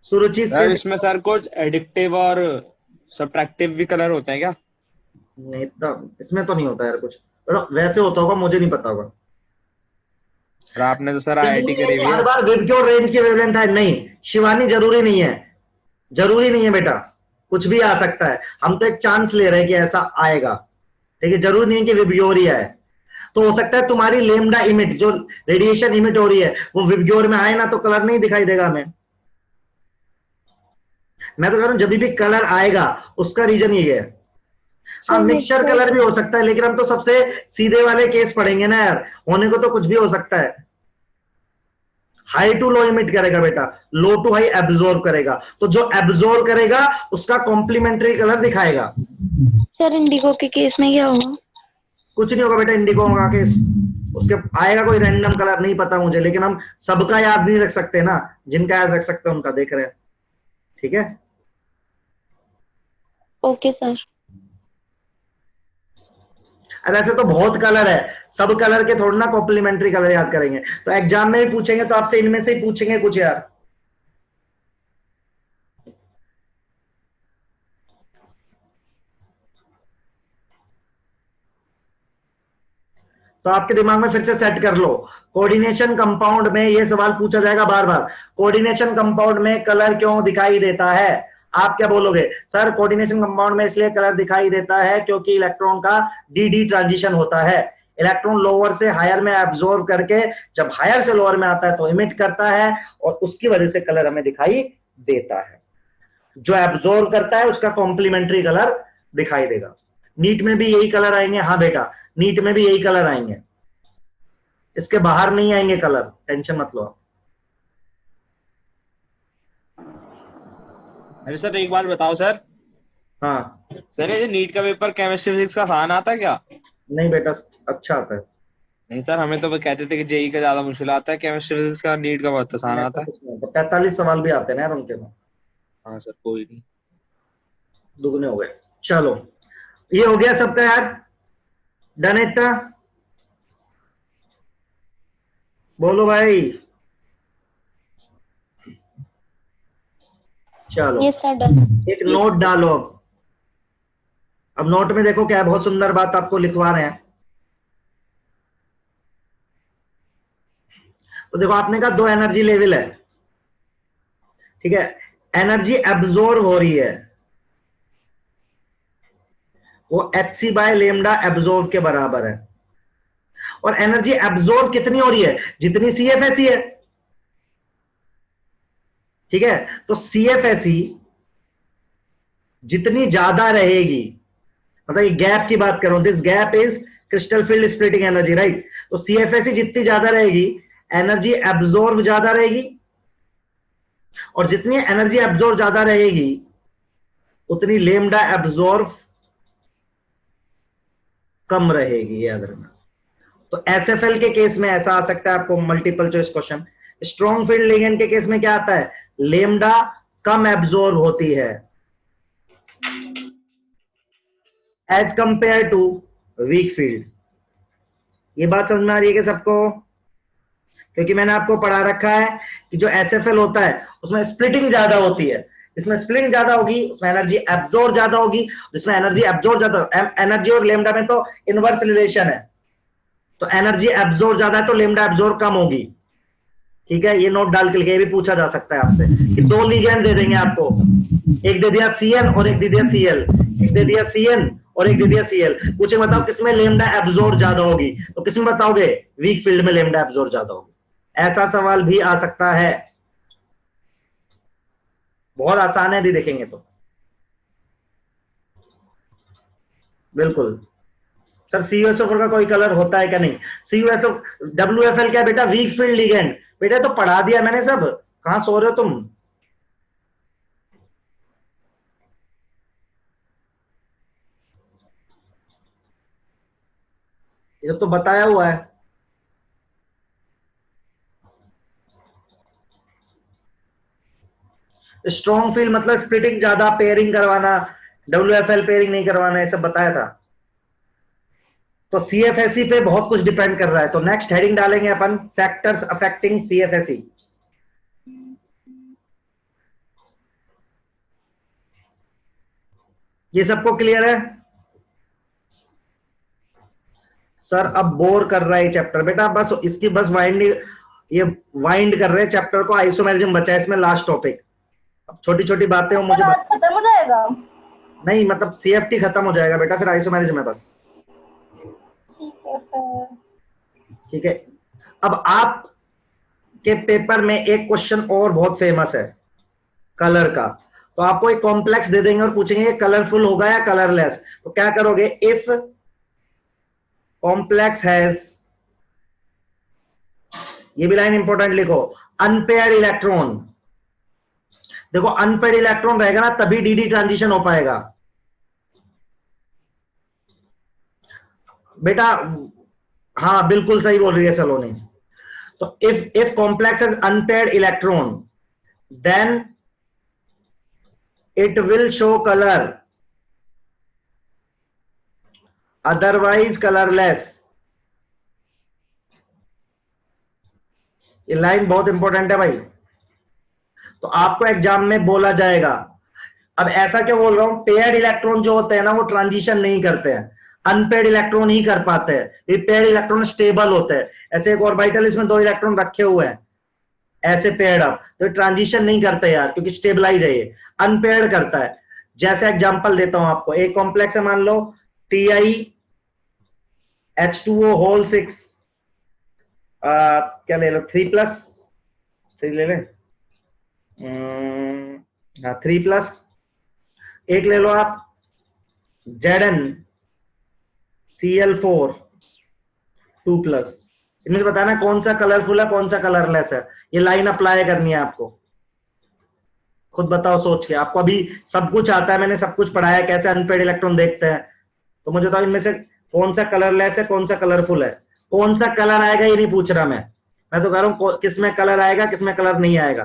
Speaker 1: सुरुचि से।
Speaker 4: सर इसमें सर कुछ एडिक्टिव और सब्ट्रैक्टिव भी कलर होते हैं क्या?
Speaker 1: नहीं इतना इसमें तो नहीं होता यार कुछ, मतलब वैसे होता होगा, मुझे नहीं पता होगा।
Speaker 4: और आपने तो सर
Speaker 1: जरूरी
Speaker 4: आईआईटी
Speaker 1: नहीं है
Speaker 4: करी
Speaker 1: कि
Speaker 4: हुई
Speaker 1: हर
Speaker 4: है।
Speaker 1: बार विबग्योर रेंज की वेवलेंथ है, नहीं शिवानी, जरूरी नहीं है, जरूरी नहीं है बेटा, कुछ भी आ सकता है। हम तो एक चांस ले रहे हैं कि ऐसा आएगा, ठीक है, जरूरी नहीं है कि विबग्योर ही आए। तो हो सकता है तुम्हारी लेमडा इमिट जो रेडिएशन इमिट हो रही है वो विबग्योर में आए ना, तो कलर नहीं दिखाई देगा हमें। मैं तो कह रहा हूं जब भी कलर आएगा उसका रीजन ये है। हाँ
Speaker 3: sir next
Speaker 1: mixture
Speaker 3: slide.
Speaker 1: Colour भी हो सकता है, लेकिन हम तो सबसे सीधे वाले केस पढ़ेंगे ना यार, होने को तो कुछ भी हो सकता है। हाई टू लो इमिट करेगा बेटा, लो टू हाई एब्जॉर्व करेगा, तो जो एब्जॉर्व करेगा उसका कॉम्प्लीमेंट्री कलर दिखाएगा।
Speaker 3: सर इंडिगो के केस में क्या होगा?
Speaker 1: कुछ नहीं होगा बेटा, इंडिगो होगा केस, उसके आएगा कोई रैंडम कलर, नहीं पता मुझे, लेकिन हम सबका याद नहीं रख सकते ना, जिनका याद रख सकते हैं उनका देख रहे हैं, ठीक है।
Speaker 3: Okay sir.
Speaker 1: अब ऐसे तो बहुत कलर है, सब कलर के थोड़ा ना कॉम्प्लीमेंट्री कलर याद करेंगे, तो एग्जाम में भी पूछेंगे तो आपसे इनमें से ही पूछेंगे कुछ यार। तो आपके दिमाग में फिर से सेट कर लो, कोऑर्डिनेशन कंपाउंड में ये सवाल पूछा जाएगा बार बार, कोऑर्डिनेशन कंपाउंड में कलर क्यों दिखाई देता है? आप क्या बोलोगे? सर कोऑर्डिनेशन कंपाउंड में इसलिए कलर दिखाई देता है क्योंकि इलेक्ट्रॉन का डी ट्रांजिशन होता है, इलेक्ट्रॉन लोअर से हायर में एब्जॉर्ब करके जब हायर से लोअर में आता है तो इमिट करता है और उसकी वजह से कलर हमें दिखाई देता है। जो एब्जॉर्ब करता है उसका कॉम्प्लीमेंट्री कलर दिखाई देगा। नीट में भी यही कलर आएंगे, हाँ बेटा नीट में भी यही कलर आएंगे, इसके बाहर नहीं आएंगे कलर, टेंशन मत लो।
Speaker 4: अरे सर एक बात बताओ सर।
Speaker 1: हाँ
Speaker 4: सर ये नीट का पेपर केमिस्ट्री फिजिक्स का आसान आता है क्या?
Speaker 1: नहीं बेटा अच्छा आता है।
Speaker 4: नहीं सर, हमें तो वो कहते थे कि जेई का ज्यादा मुश्किल आता है, केमिस्ट्री फिजिक्स का नीट का बहुत आसान आता है।
Speaker 1: 45 सवाल भी आते हैं यार उनके में।
Speaker 4: हाँ सर कोई नहीं,
Speaker 1: दुगने हो गए। चलो ये हो गया सबका यार, डन है इतना? बोलो भाई। चलो
Speaker 3: यस सर डन।
Speaker 1: एक नोट डालो। अब नोट में देखो क्या है, बहुत सुंदर बात आपको लिखवा रहे हैं। तो देखो आपने कहा दो एनर्जी लेवल है, ठीक है, एनर्जी एब्जॉर्ब हो रही है वो hc बाय लेमडा एब्जॉर्ब के बराबर है, और एनर्जी एब्जॉर्ब कितनी हो रही है? जितनी CFSE है, ठीक है। तो CFSE जितनी ज्यादा रहेगी, मतलब ये गैप की बात कर रहा हूं, this gap is crystal field splitting energy, right. तो CFSE जितनी ज्यादा रहेगी एनर्जी एब्जॉर्ब ज्यादा रहेगी, और जितनी एनर्जी एब्जॉर्ब ज्यादा रहेगी उतनी लेमडा एब्जॉर्ब कम रहेगी, याद रखना। तो SFL के केस में ऐसा आ सकता है आपको multiple choice question. Strong field ligand के केस में क्या आता है? लेमडा कम एब्जॉर्ब होती है as compare to weak field. ये बात समझ में आ रही है कि सबको? क्योंकि मैंने आपको पढ़ा रखा है कि जो SFL होता है उसमें स्प्लिटिंग ज्यादा होती है, इसमें स्प्लिटिंग ज्यादा होगी उसमें एनर्जी एब्जॉर्ब ज्यादा होगी, जिसमें एनर्जी एब्जॉर्ब ज्यादा, एनर्जी और लेमडा में तो इनवर्स रिलेशन है, तो एनर्जी एब्जॉर्ब ज्यादा है तो लेमडा एब्जॉर्ब कम होगी, ठीक है। ये नोट डाल के लिखे, ये भी पूछा जा सकता है आपसे कि दो लिगेंड दे देंगे आपको, एक दे दिया CN और एक दे दिया CL, एक दे दिया CN और एक दे दिया CL, पूछे बताओ किसमें लेमडा एब्जॉर्ब ज्यादा होगी, तो किसमें बताओगे? वीक फील्ड में लेमडा एब्जॉर्ब ज्यादा होगी। ऐसा सवाल भी आ सकता है, बहुत आसान है यदि देखेंगे तो। बिल्कुल सर, CuSO4 का कोई कलर होता है क्या? नहीं। CuSO WFL क्या बेटा? Weak field ligand. बेटा तो पढ़ा दिया मैंने सब, कहां सो रहे हो तुम? ये तो बताया हुआ है। स्ट्रॉन्ग फील्ड मतलब स्प्लिटिंग ज्यादा, पेयरिंग करवाना, WFL पेयरिंग नहीं करवाना, ये सब बताया था। तो CFSE पे बहुत कुछ डिपेंड कर रहा है। तो नेक्स्ट हेडिंग डालेंगे अपन, फैक्टर्स अफेक्टिंग CFSE। ये सबको क्लियर है? सर अब बोर कर रहा है ये चैप्टर बेटा, बस इसकी बस वाइंड, ये वाइंड कर रहे हैं चैप्टर को। आइसोमेरिज्म बचा है इसमें, लास्ट टॉपिक। अब छोटी छोटी बातें हो मुझे
Speaker 2: आज खत्म हो जाएगा?
Speaker 1: नहीं मतलब CFT खत्म हो जाएगा बेटा, फिर आइसोमेरिज्म है बस।
Speaker 2: ठीक है सर।
Speaker 1: ठीक है। अब आप के पेपर में एक क्वेश्चन और बहुत फेमस है कलर का, तो आपको एक कॉम्प्लेक्स दे देंगे और पूछेंगे ये कलरफुल होगा या कलरलेस, तो क्या करोगे? इफ कॉम्प्लेक्स हैज, ये भी लाइन इंपॉर्टेंट लिखो, अनपेयर्ड इलेक्ट्रॉन। देखो अनपेयर्ड इलेक्ट्रॉन रहेगा ना तभी डी ट्रांजिशन हो पाएगा बेटा। हाँ बिल्कुल सही बोल रही है सलोनी। तो if complex has unpaired electron then it will show colour, otherwise colourless. ये लाइन बहुत इंपॉर्टेंट है भाई, तो आपको एग्जाम में बोला जाएगा। अब ऐसा क्यों बोल रहा हूं? पेयर्ड इलेक्ट्रॉन जो होते हैं ना वो ट्रांजिशन नहीं करते हैं। अनपेड इलेक्ट्रॉन ही कर पाते हैं, ये पेड इलेक्ट्रॉन स्टेबल होते हैं। ऐसे एक ऑर्बिटल इसमें 2 इलेक्ट्रॉन रखे हुए हैं ऐसे पेड अप, तो ट्रांजिशन नहीं करते यार, क्योंकि स्टेबलाइज है, ये अनपेड करता है। जैसे एग्जांपल देता हूं आपको, एक कॉम्प्लेक्स है, मान लो TiH2O होल 6, क्या ले लो, 3+ ले लें, हाँ 3+, एक ले लो आप ZnCl4 2+। इनमें से बताना कौन सा कलरफुल है कौन सा कलरलेस है, ये लाइन अप्लाई करनी है आपको, खुद बताओ सोच के। आपको अभी सब कुछ आता है, मैंने सब कुछ पढ़ाया है कैसे अनपेड इलेक्ट्रॉन देखते हैं, तो मुझे बताओ इनमें से कौन सा कलरलेस है कौन सा कलरफुल है, कौन सा कलर आएगा ये नहीं पूछ रहा मैं तो कह रहा हूं किसमें कलर आएगा किसमें कलर नहीं आएगा।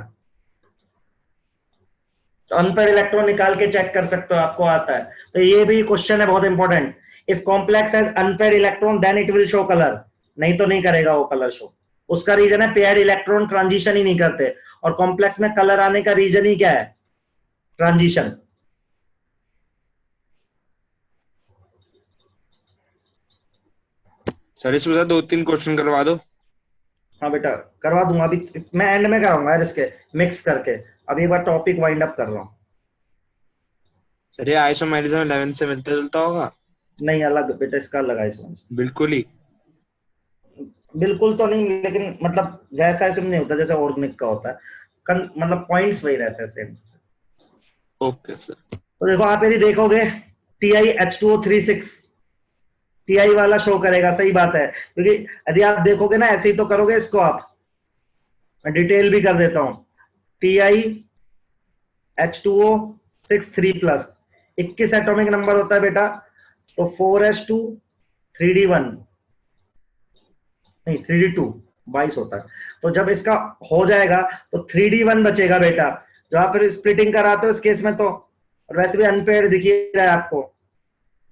Speaker 1: तो अनपेड इलेक्ट्रॉन निकाल के चेक कर सकते हो, आपको आता है। तो ये भी क्वेश्चन है बहुत important, if complex has unpaid electron then it will show colour, नहीं तो नहीं करेगा वो कलर शो। उसका रीजन है पेयर्ड इलेक्ट्रॉन ट्रांजिशन ही नहीं करते, और कॉम्प्लेक्स में कलर आने का रीजन ही क्या है, ट्रांजिशन।
Speaker 4: सर इसमें 2-3 क्वेश्चन करवा दो।
Speaker 1: हाँ बेटा करवा दूंगा, अभी मैं एंड में कराऊंगा यार इसके मिक्स करके, अभी एक बार टॉपिक वाइंड अप कर रहा हूँ।
Speaker 4: सर ये आइसोमेरिज्म 11 से मिलता जुलता होगा?
Speaker 1: नहीं अलग बेटा, इसका अलग है इसमें।
Speaker 4: बिल्कुल ही?
Speaker 1: बिल्कुल तो नहीं, लेकिन मतलब वैसा इसमें नहीं होता जैसे ऑर्गेनिक का होता है, मतलब पॉइंट्स वही रहते हैं सेम।
Speaker 4: Okay sir.
Speaker 1: तो देखो आप यदि देखोगे TiH2O36 Ti वाला शो करेगा, सही बात है, क्योंकि यदि आप देखोगे ना ऐसे ही तो करोगे इसको आप, मैं डिटेल भी कर देता हूं। TiH2O6 3+, 21 एटॉमिक नंबर होता है बेटा, तो 4s2 3d1 नहीं 3d2 22 होता है। तो जब इसका हो जाएगा तो 3d1 बचेगा बेटा, जो आप फिर स्प्लिटिंग कराते हो इस केस में तो, और वैसे भी अनपेड दिख रहा है आपको,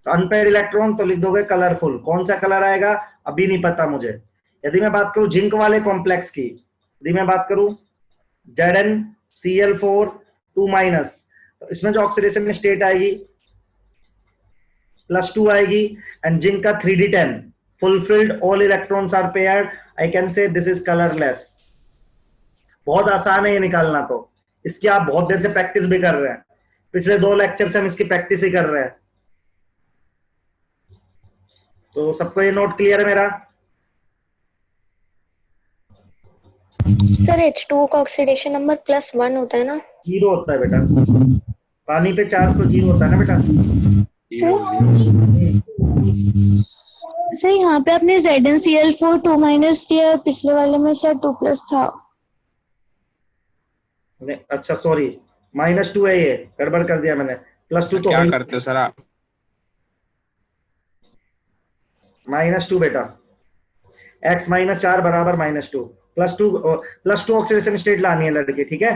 Speaker 1: तो अनपेड इलेक्ट्रॉन तो लिख दोगे कलरफुल, कौन सा कलर आएगा अभी नहीं पता मुझे। यदि मैं बात करूं जिंक वाले कॉम्प्लेक्स की, यदि मैं बात करूं ZnCl4 2-, तो इसमें जो ऑक्सीडेशन स्टेट आएगी +2 आएगी, एंड जिंक का 3d10 fulfilled, all electrons are paired, I can say this is colorless। बहुत आसान है ये निकालना, तो इसकी आप बहुत देर से प्रैक्टिस भी कर रहे हैं, पिछले 2 लेक्चर से हम इसकी प्रैक्टिस ही कर रहे हैं। तो सबको ये नोट क्लियर है मेरा?
Speaker 3: सर H2O का ऑक्सीडेशन नंबर +1 होता है ना?
Speaker 1: 0 होता है बेटा, पानी पे चार्ज तो 0 होता है ना बेटा।
Speaker 5: सर यहाँ पे आपने ZnCl4 2- दिया, पिछले वाले में शायद 2+ था।
Speaker 1: अच्छा सॉरी, -2 है, ये गड़बड़ कर दिया मैंने, +2 तो
Speaker 4: क्या करते हो सर आप?
Speaker 1: -2 बेटा, x - 4 बराबर -2, +2 ऑक्सीडेशन स्टेट लानी है लड़की, ठीक है?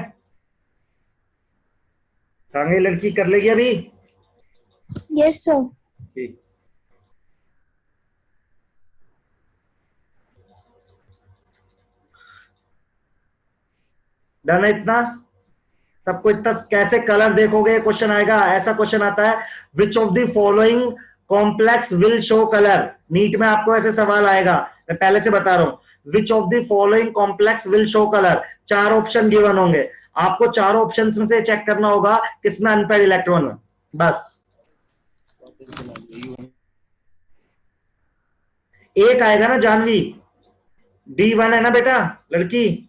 Speaker 1: कहां लड़की, कर लेगी अभी?
Speaker 5: Yes sir.
Speaker 1: ठीक, डन है इतना सबको? इतना कैसे कलर देखोगे क्वेश्चन आएगा, ऐसा क्वेश्चन आता है which of the following complex will show colour, NEET में आपको ऐसे सवाल आएगा, मैं पहले से बता रहा हूं, विच of the following complex will show colour, 4 option given होंगे, आपको 4 ऑप्शन में से चेक करना होगा किसमें अनपेड इलेक्ट्रॉन है, बस एक आएगा ना जानवी, D1 है ना बेटा लड़की,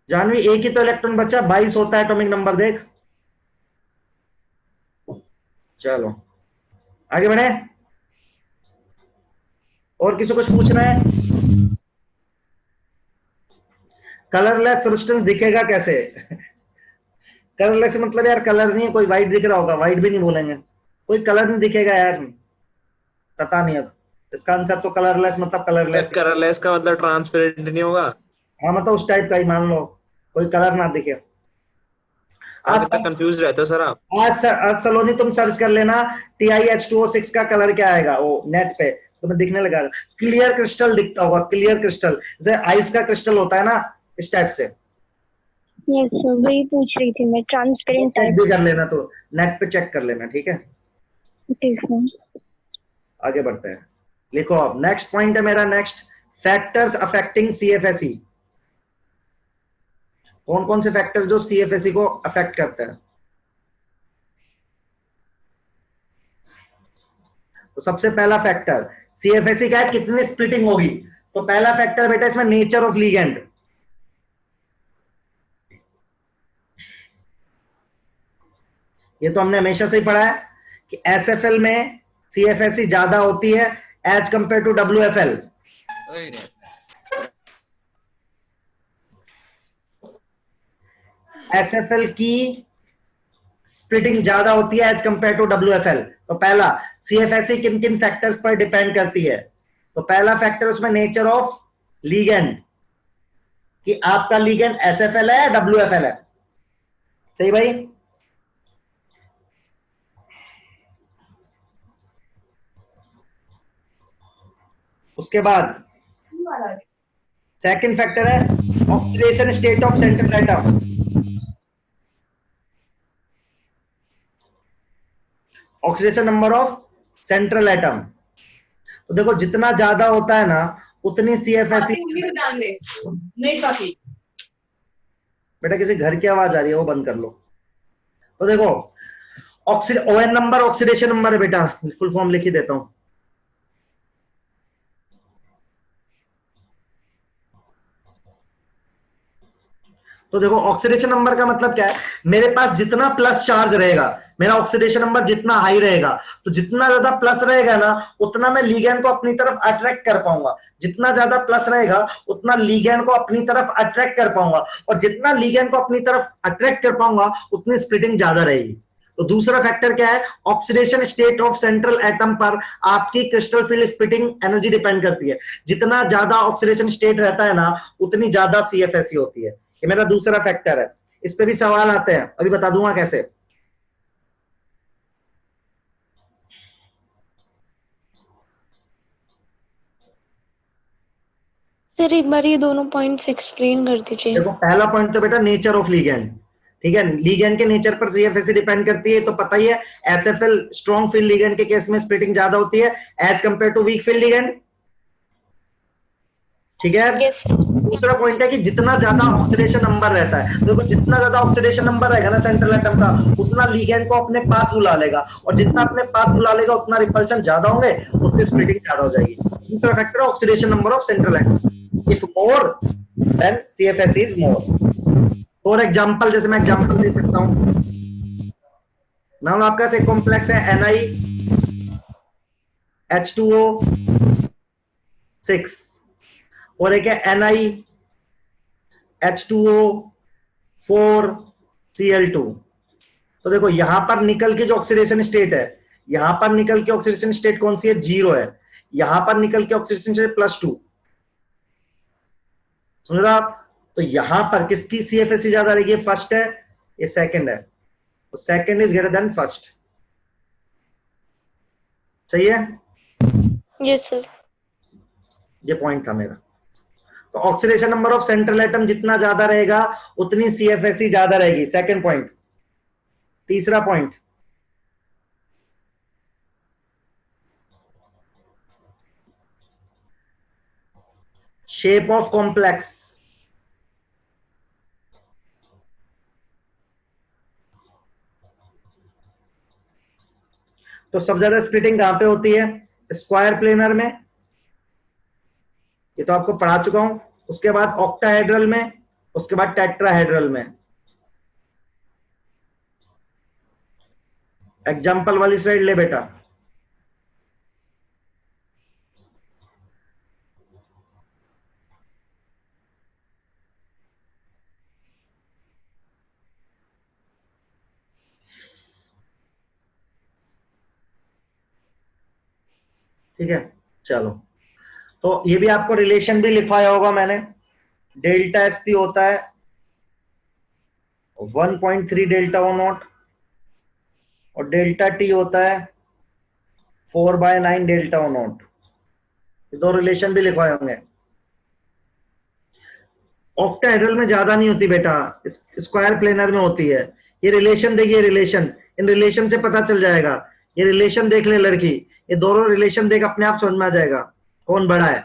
Speaker 1: जानवी एक ही तो इलेक्ट्रॉन बचा, 22 होता है एटॉमिक नंबर, देख। चलो आगे बढ़े, और किसी को कुछ पूछना है? कलरलेस सब्सटेंस दिखेगा कैसे? कलरलेस मतलब यार कलर नहीं है, कोई व्हाइट दिख रहा होगा, व्हाइट भी नहीं बोलेंगे, कोई कलर नहीं दिखेगा यार, पता नहीं, अब इसका आंसर तो कलरलेस मतलब कलरलेस।
Speaker 4: कलरलेस का मतलब ट्रांसपेरेंट नहीं होगा?
Speaker 1: हाँ मतलब उस टाइप का ही मान लो, कोई कलर ना दिखे।
Speaker 4: आज तक कंफ्यूज रहते हो सर आप।
Speaker 1: आज सलोनी तुम सर्च कर लेना TiH2O6 का कलर क्या आएगा, वो नेट पे तुम्हें दिखने लगा, क्लियर क्रिस्टल दिखता होगा, क्लियर क्रिस्टल जैसे आइस का क्रिस्टल होता है ना, इस टाइप से।
Speaker 3: यस सर, वही पूछ रही थी मैं, ट्रांसपेरेंट
Speaker 1: चेक
Speaker 3: टाइप।
Speaker 1: भी कर लेना, तो नेट पे चेक कर लेना, ठीक है?
Speaker 3: ठीक है।
Speaker 1: आगे बढ़ते हैं, लिखो अब नेक्स्ट पॉइंट है मेरा, नेक्स्ट फैक्टर्स अफेक्टिंग सीएफएसई। कौन कौन से फैक्टर जो सीएफएसई को अफेक्ट करते हैं? तो सबसे पहला फैक्टर सीएफएसई का है कितनी स्प्लिटिंग होगी। तो पहला फैक्टर बेटा इसमें नेचर ऑफ लिगेंड। ये तो हमने हमेशा से ही पढ़ा है कि एसएफएल में सीएफएसई ज्यादा होती है एज कंपेयर टू डब्ल्यूएफएल। एसएफएल की स्प्लिटिंग ज्यादा होती है एज कंपेयर टू डब्ल्यूएफएल। तो पहला सीएफएसई किन किन फैक्टर्स पर डिपेंड करती है? तो पहला फैक्टर उसमें नेचर ऑफ लिगेंड, कि आपका लिगेंड एसएफएल है या डब्ल्यूएफएल है। सही भाई? उसके बाद सेकंड फैक्टर है oxidation state of central atom. Oxidation number of central atom. तो देखो जितना ज्यादा होता है ना उतनी सीएफएसई।
Speaker 6: नहीं काफी
Speaker 1: बेटा किसी घर की आवाज आ रही है, वो बंद कर लो। तो देखो ओएन नंबर ऑक्सीडेशन नंबर है बेटा, फुल फॉर्म लिख ही देता हूं। तो देखो ऑक्सीडेशन नंबर का मतलब क्या है, मेरे पास जितना प्लस चार्ज रहेगा, मेरा ऑक्सीडेशन नंबर जितना हाई रहेगा, तो जितना ज्यादा प्लस रहेगा ना उतना मैं लिगैंड को अपनी तरफ अट्रैक्ट कर पाऊंगा। जितना ज्यादा प्लस रहेगा उतना लिगैंड को अपनी तरफ अट्रैक्ट कर पाऊंगा, और जितना लिगैंड को अपनी तरफ अट्रैक्ट कर पाऊंगा उतनी स्प्लिटिंग ज्यादा रहेगी। तो दूसरा फैक्टर क्या है, oxidation state of central atom पर आपकी crystal field splitting energy depend करती है। जितना ज्यादा ऑक्सीडेशन स्टेट रहता है ना उतनी ज्यादा सीएफएसई होती है। ये मेरा दूसरा फैक्टर है। इस पे भी सवाल आते हैं, अभी बता दूंगा कैसे।
Speaker 3: सर एक बार ये दोनों पॉइंट्स एक्सप्लेन कर दीजिए।
Speaker 1: देखो पहला पॉइंट तो बेटा नेचर ऑफ लिगैंड, ठीक है, लिगैंड के नेचर पर सीएफएसई डिपेंड करती है, तो पता ही है एसएफएल स्ट्रॉन्ग फील्ड लिगैंड के केस में स्प्लिटिंग ज्यादा होती है as compare to weak field ligand, ठीक है।
Speaker 3: Yes.
Speaker 1: दूसरा पॉइंट है कि जितना ज्यादा ऑक्सीडेशन नंबर रहता है, देखो जितना ज्यादा ऑक्सीडेशन नंबर रहेगा ना सेंट्रल एटम का उतना लिगैंड को अपने पास बुला लेगा, और जितना अपने पास बुला लेगा उतना रिपल्शन ज्यादा होंगे, उतनी स्प्लिटिंग ज्यादा हो जाएगी। दूसरा फैक्टर है oxidation number of central atom. If more than CFSE is more. For example जैसे मैं एग्जांपल दे सकता हूं, मान लो आपका एक कॉम्प्लेक्स है NiH2O6 और एक है NiH2O4Cl2। तो देखो यहां पर निकल की जो ऑक्सीडेशन स्टेट है, यहां पर निकल की ऑक्सीडेशन स्टेट कौन सी है, 0 है। यहां पर निकल के ऑक्सीडेशन स्टेट +2, समझ रहे आप? तो यहां पर किसकी सीएफएसई ज्यादा रहेगी, फर्स्ट है, ये सेकंड है, तो second is greater than first. सही है?
Speaker 3: Yes sir.
Speaker 1: ये पॉइंट था मेरा। तो oxidation number of central atom जितना ज्यादा रहेगा उतनी सीएफएसई ज्यादा रहेगी, सेकंड पॉइंट। तीसरा पॉइंट, शेप ऑफ कॉम्प्लेक्स। तो सबसे ज्यादा स्प्लिटिंग कहां पे होती है, स्क्वायर प्लेनर में, ये तो आपको पढ़ा चुका हूं। उसके बाद ऑक्टाहेड्रल में, उसके बाद टेट्राहेड्रल में। एग्जाम्पल वाली स्लाइड ले बेटा। ठीक है, चलो। तो ये भी आपको रिलेशन भी लिखवाया होगा मैंने। डेल्टा एसपी होता है 1.3 डेल्टा ओ नॉट, और डेल्टा टी होता है 4/9 डेल्टा ओ नॉट। ये दो रिलेशन भी लिखवाए होंगे। ऑक्टाहेड्रल में ज्यादा नहीं होती बेटा, स्क्वायर प्लेनर में होती है। ये रिलेशन देखिए, रिलेशन, इन रिलेशन से पता चल जाएगा ये रिलेशन देख ले लड़की, ये दोनों रिलेशन देख, अपने आप समझ में आ जाएगा कौन बड़ा है।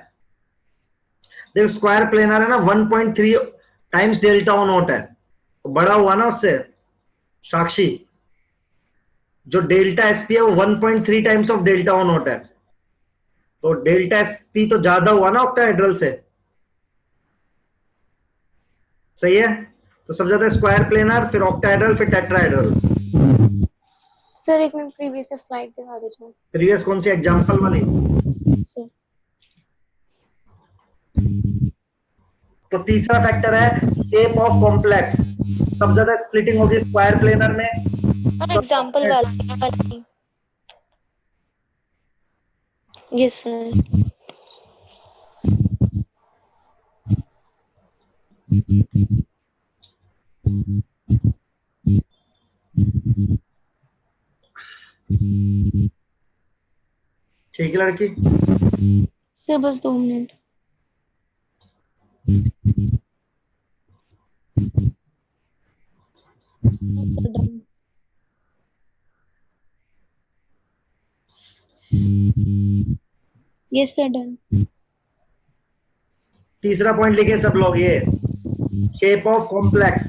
Speaker 1: देखो स्क्वायर प्लेनर है ना, 1.3 टाइम्स डेल्टा ओ नॉट है, तो बड़ा हुआ ना उससे साक्षी। जो डेल्टा एसपी है वो 1.3 times of delta O not है, तो डेल्टा एसपी तो ज्यादा हुआ ना ऑक्टाहेड्रल से, सही है। तो सब ज्यादा स्क्वायर प्लेनर, फिर ऑक्टाहेड्रल, फिर टेट्राहेड्रल।
Speaker 3: सर एक मिनट प्रीवियस स्लाइड दिखा दीजिए।
Speaker 1: प्रीवियस कौन सी, एग्जांपल वाली?
Speaker 3: सर
Speaker 1: तो तीसरा फैक्टर है शेप ऑफ कॉम्प्लेक्स। सब ज्यादा स्प्लिटिंग होगी स्क्वायर प्लेनर में।
Speaker 3: एग्जांपल वाला। Yes sir.
Speaker 1: ठीक है लड़की।
Speaker 3: सर बस 2 मिनट। Yes sir done.
Speaker 1: तीसरा पॉइंट लिखे सब लोग, ये शेप ऑफ कॉम्प्लेक्स।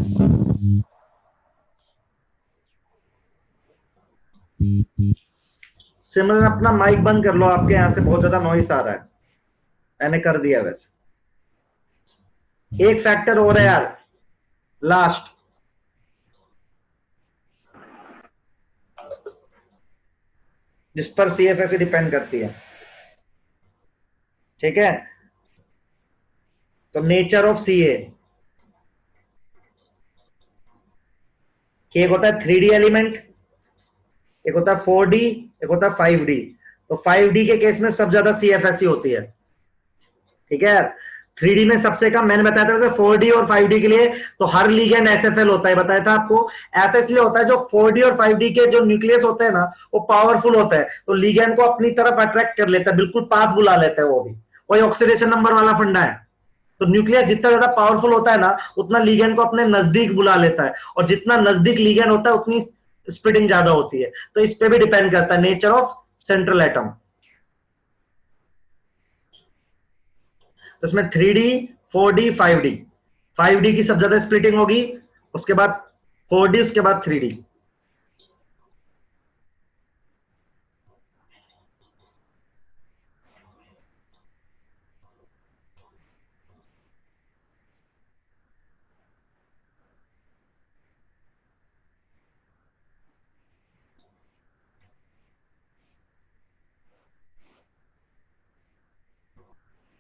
Speaker 1: सिमरन अपना माइक बंद कर लो, आपके यहां से बहुत ज्यादा नॉइस आ रहा है। मैंने कर दिया वैसे। एक फैक्टर और है यार, लास्ट, जिस पर सीएफएससी डिपेंड करती है, ठीक है। तो नेचर ऑफ सीए, एक होता है 3D एलिमेंट, एक होता है 4D, एक होता है 5D। तो 5D के केस में सब ज्यादा सीएफएससी होती है, ठीक है। 3D में सबसे कम, मैंने बताया था वैसे 4D और 5D के लिए तो हर लिगेंड एसएफएल होता है, बताया था आपको। ऐसा इसलिए होता है, जो 4D और 5D के जो न्यूक्लियस होते हैं ना, वो पावरफुल होता है, तो लिगेंड को अपनी तरफ अट्रैक्ट कर लेता है, बिल्कुल पास बुला लेता है वो भी। वही ऑक्सीडेशन नंबर वाला फंडा है। तो न्यूक्लियस जितना ज्यादा पावरफुल होता है ना, उतना लिगेंड को अपने नजदीक बुला लेता है, और जितना नजदीक लिगेंड होता है उतनी स्प्लिटिंग ज्यादा होती है। तो इस पे भी डिपेंड करता है नेचर ऑफ सेंट्रल एटम। तो इसमें 3D, 4D, 5D। 5D की सब ज्यादा स्प्लिटिंग होगी, उसके बाद 4D, उसके बाद 3D।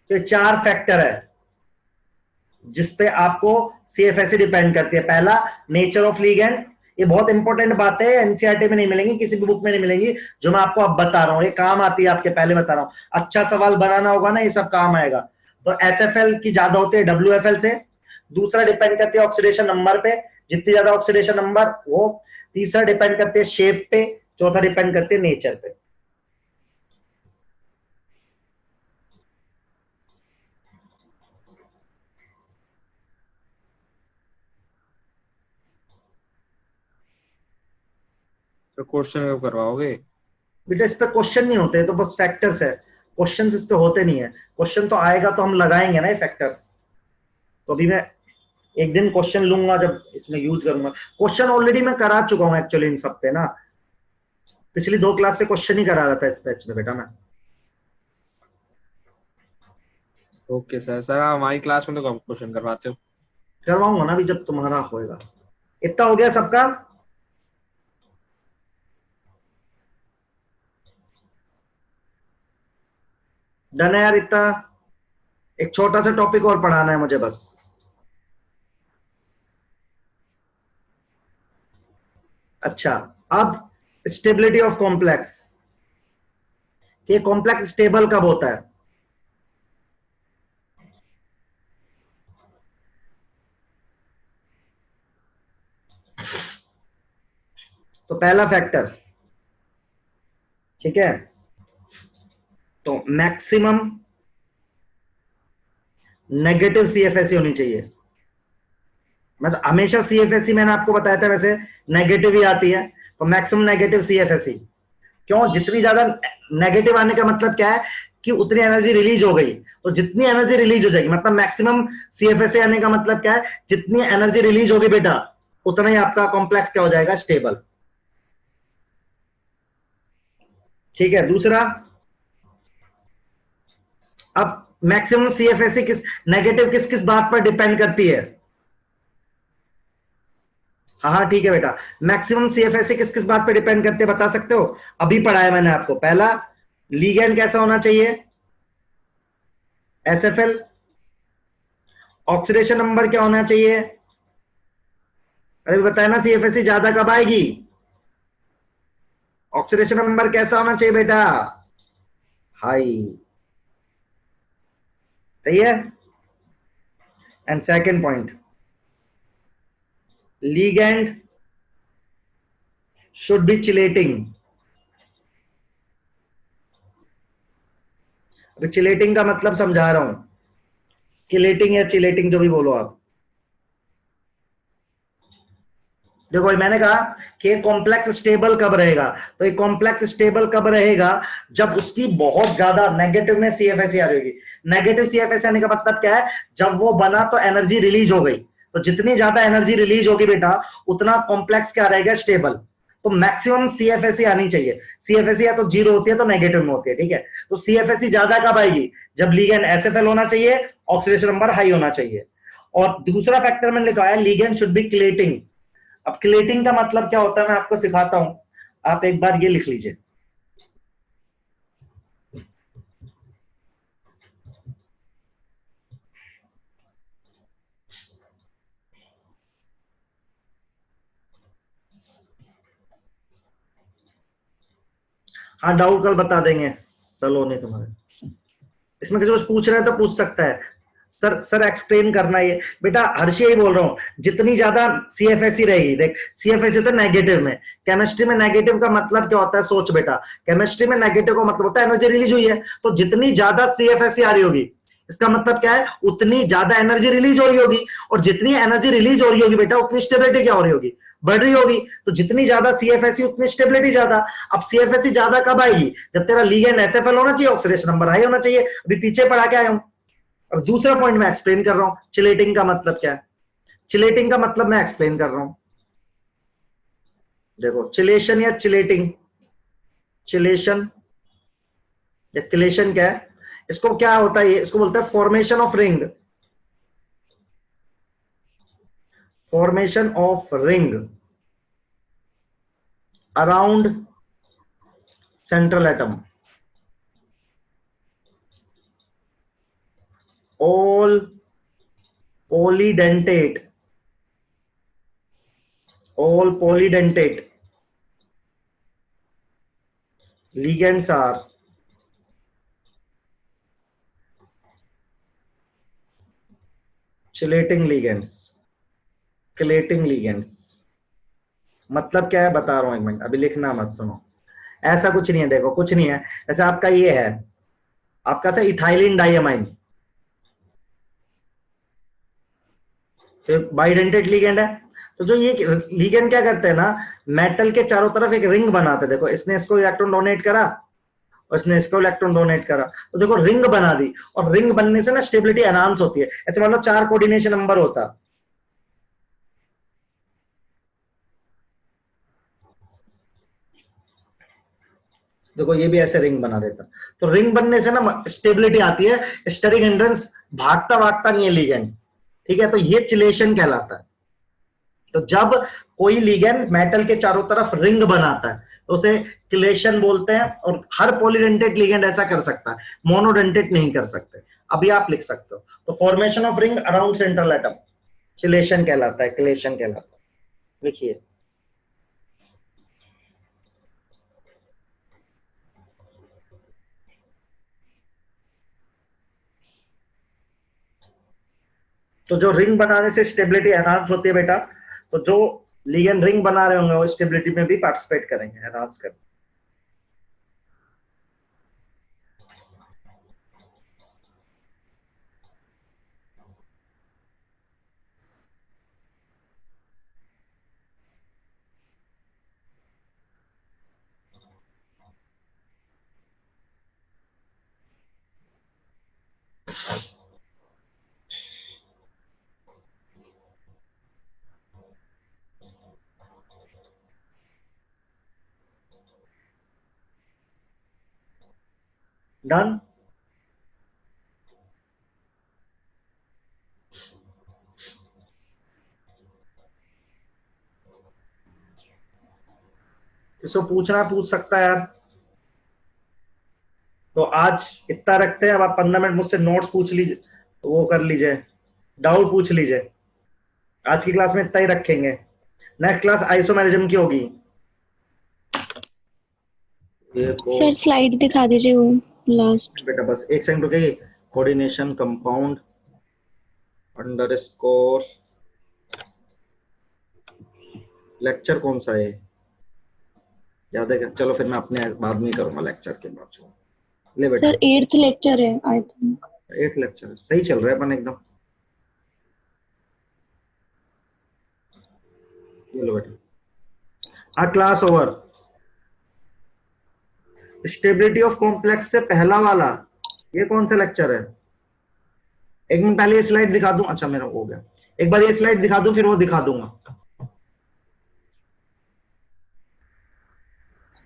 Speaker 1: तो 4 फैक्टर है जिसपे आपको सीएफएससी डिपेंड करती है। पहला, नेचर ऑफ लिगेंड। ये बहुत इंपॉर्टेंट बात है, एनसीईआरटी में नहीं मिलेंगी, किसी भी बुक में नहीं मिलेंगी, जो मैं आपको अब बता रहा हूं। ये काम आती है आपके, पहले बता रहा हूं। अच्छा सवाल बनाना होगा ना, ये सब काम आएगा। तो एसएफएल की ज्यादा होती है डब्ल्यूएफएल से। दूसरा डिपेंड करती है ऑक्सीडेशन नंबर पे, जितनी ज्यादा ऑक्सीडेशन नंबर वो। तीसरा डिपेंड करती है शेप पे। चौथा डिपेंड करती है नेचर पे।
Speaker 4: तो क्वेश्चन कब करवाओगे?
Speaker 1: बेटा इस पे क्वेश्चन नहीं होते, तो बस फैक्टर्स है, क्वेश्चन इस पे होते नहीं है। क्वेश्चन तो आएगा तो हम लगाएंगे ना ये फैक्टर्स। तो अभी मैं एक दिन क्वेश्चन लूंगा जब इसमें यूज करूंगा। क्वेश्चन ऑलरेडी मैं करा चुका हूं एक्चुअली इन सब पे ना, पिछली 2 क्लास से क्वेश्चन ही करा रहा था इस बैच में बेटा मैं।
Speaker 4: Okay sir. सर हमारी क्लास में तो कब क्वेश्चन करवाते हो?
Speaker 1: करवाऊंगा ना अभी जब तुम्हारा होएगा। इतना हो गया सबका? डन है यार इतना? एक छोटा सा टॉपिक और पढ़ाना है मुझे बस। अच्छा, अब स्टेबिलिटी ऑफ कॉम्प्लेक्स। ये कॉम्प्लेक्स स्टेबल कब होता है? तो पहला फैक्टर, ठीक है, तो मैक्सिमम नेगेटिव सीएफएससी होनी चाहिए। मैं तो हमेशा सीएफएससी मैंने आपको बताया था वैसे नेगेटिव ही आती है, तो मैक्सिमम नेगेटिव सीएफएससी। क्यों? जितनी ज्यादा नेगेटिव आने का मतलब क्या है कि उतनी एनर्जी रिलीज हो गई, तो जितनी एनर्जी रिलीज हो जाएगी मतलब मैक्सिमम सीएफएसए आने का मतलब क्या है, जितनी एनर्जी रिलीज होगी बेटा उतना ही आपका कॉम्प्लेक्स क्या हो जाएगा, स्टेबल। ठीक है। दूसरा, अब मैक्सिमम सीएफएसए किस नेगेटिव किस किस बात पर डिपेंड करती है? हाँ हाँ ठीक है बेटा, मैक्सिमम सीएफएसए किस किस बात पर डिपेंड करते हैं बता सकते हो? अभी पढ़ाया मैंने आपको। पहला, लीगेंड कैसा होना चाहिए, एसएफएल। ऑक्सीडेशन नंबर क्या होना चाहिए? अरे बताया ना, सीएफएसए ज्यादा कब आएगी? ऑक्सीडेशन नंबर कैसा होना चाहिए बेटा? हाई। सही है। And second point, ligand should be chelating। अभी चिलेटिंग का मतलब समझा रहा हूं, किलेटिंग या चिलेटिंग जो भी बोलो आप। देखो भाई मैंने कहा कि कॉम्प्लेक्स स्टेबल कब रहेगा, तो ये कॉम्प्लेक्स स्टेबल कब रहेगा जब उसकी बहुत ज्यादा नेगेटिव में सीएफएसए आ रही होगी। नेगेटिव सीएफएसए आने का मतलब क्या है, जब वो बना तो एनर्जी रिलीज हो गई, तो जितनी ज्यादा एनर्जी रिलीज होगी बेटा उतना कॉम्प्लेक्स क्या रहेगा, स्टेबल। तो मैक्सिमम सीएफएसए आनी चाहिए। सीएफएसए या तो जीरो होती है तो नेगेटिव में होती है, ठीक है। तो सीएफएसए ज्यादा कब आएगी, जब लिगेंड एसएफएल होना चाहिए, ऑक्सीडेशन नंबर हाई होना चाहिए। और दूसरा फैक्टर मैंने लिखा है, लिगेंड शुड बी क्लेटिंग। अब क्लेटिंग का मतलब क्या होता है मैं आपको सिखाता हूं, आप एक बार ये लिख लीजिए। हाँ डाउट कल बता देंगे, सलोनी तुम्हारे। इसमें किसी को पूछ रहे हैं तो पूछ सकता है, सर एक्सप्लेन करना ये बेटा। हर्षी यही बोल रहा हूं, जितनी ज्यादा सीएफएसई रहेगी, देख सीएफएसई तो नेगेटिव में, केमिस्ट्री में नेगेटिव का मतलब क्या होता है, सोच बेटा। केमिस्ट्री में नेगेटिव का मतलब होता है एनर्जी रिलीज हुई है, तो जितनी ज्यादा सीएफएसई आ रही होगी इसका मतलब क्या है, उतनी ज्यादा एनर्जी रिलीज हो रही होगी, और जितनी एनर्जी रिलीज हो रही होगी बेटा उतनी स्टेबिलिटी क्या हो रही होगी, बढ़ रही होगी। तो जितनी ज्यादा सीएफएसई उतनी स्टेबिलिटी ज्यादा। अब सीएफएसई ज्यादा कब आएगी, जब तेरा लिगेंड एसएफएल होना चाहिए, ऑक्सीडेशन नंबर हाई होना चाहिए। अभी पीछे पढ़ा के आया हूं। अब दूसरा पॉइंट मैं एक्सप्लेन कर रहा हूं, चिलेटिंग का मतलब क्या है। चिलेटिंग का मतलब मैं एक्सप्लेन कर रहा हूं। देखो चिलेशन या चिलेटिंग, चिलेशन या क्लेशन क्या है, इसको क्या होता है, इसको बोलते हैं formation of ring. Formation of ring around central atom. all polydentate, all polydentate ligands are chelating ligands, chelating ligands। मतलब क्या है बता रहा हूं, एक मिनट अभी लिखना मत, सुनो। ऐसा कुछ नहीं है, देखो कुछ नहीं है। जैसे आपका ये है, आपका सा इथाइलिन डाइअमाइन, बाइडेंटेट लिगेंड है। तो जो ये लिगेंड क्या करते हैं ना, मेटल के चारों तरफ एक रिंग बनाते हैं। देखो इसने इसको इलेक्ट्रॉन डोनेट करा और इसने इसको इलेक्ट्रॉन डोनेट करा, तो देखो रिंग बना दी, और रिंग बनने से ना स्टेबिलिटी एनहांस होती है। ऐसे मान लो 4 कोऑर्डिनेशन नंबर होता, देखो ये भी ऐसे रिंग बना देता, तो रिंग बनने से ना स्टेबिलिटी आती है, स्टेरिक हिंड्रेंस भागता भागता नहीं है लिगेंड, ठीक है। तो ये चिलेशन कहलाता है। तो जब कोई लिगेंड मेटल के चारों तरफ रिंग बनाता है तो उसे चिलेशन बोलते हैं। और हर पॉलीडेंटेट लिगेंड ऐसा कर सकता है, मोनोडेंटेट नहीं कर सकते। अभी आप लिख सकते हो, तो formation of ring around central atom chelation कहलाता है, क्लेशन कहलाता है। लिखिए, तो जो रिंग बनाने से स्टेबिलिटी एनहांस होती है बेटा, तो जो लिगेंड रिंग बना रहे होंगे वो स्टेबिलिटी में भी पार्टिसिपेट करेंगे, एनहांस करेंगे। डन। इसको पूछना पूछ सकता है यार। तो आज इतना रखते हैं, अब आप 15 मिनट मुझसे नोट्स पूछ लीजिए, वो कर लीजिए, डाउट पूछ लीजिए। आज की क्लास में इतना ही रखेंगे। नेक्स्ट क्लास आइसोमेरिज्म की होगी। ये को
Speaker 3: सर स्लाइड दिखा दीजिए वो लास्ट।
Speaker 1: बेटा बस एक सेकंड रुकिए। कोऑर्डिनेशन कंपाउंड अंडरस्कोर लेक्चर कौन सा है याद है क्या? चलो फिर मैं अपने बाद में करूंगा लेक्चर के बाद। ले बेटा
Speaker 3: सर 8th लेक्चर है आई थिंक।
Speaker 1: 8 लेक्चर सही चल रहा है अपन एकदम। ये लो बेटा। हाँ class over. Stability of complex से पहला वाला ये कौन सा लेक्चर है? एक मिनट पहले ये स्लाइड दिखा दूं। अच्छा मेरा हो गया। एक बार ये स्लाइड दिखा दूं फिर वो दिखा दूंगा।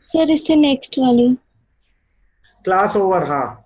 Speaker 3: सर इससे नेक्स्ट वाली
Speaker 1: क्लास ओवर। हाँ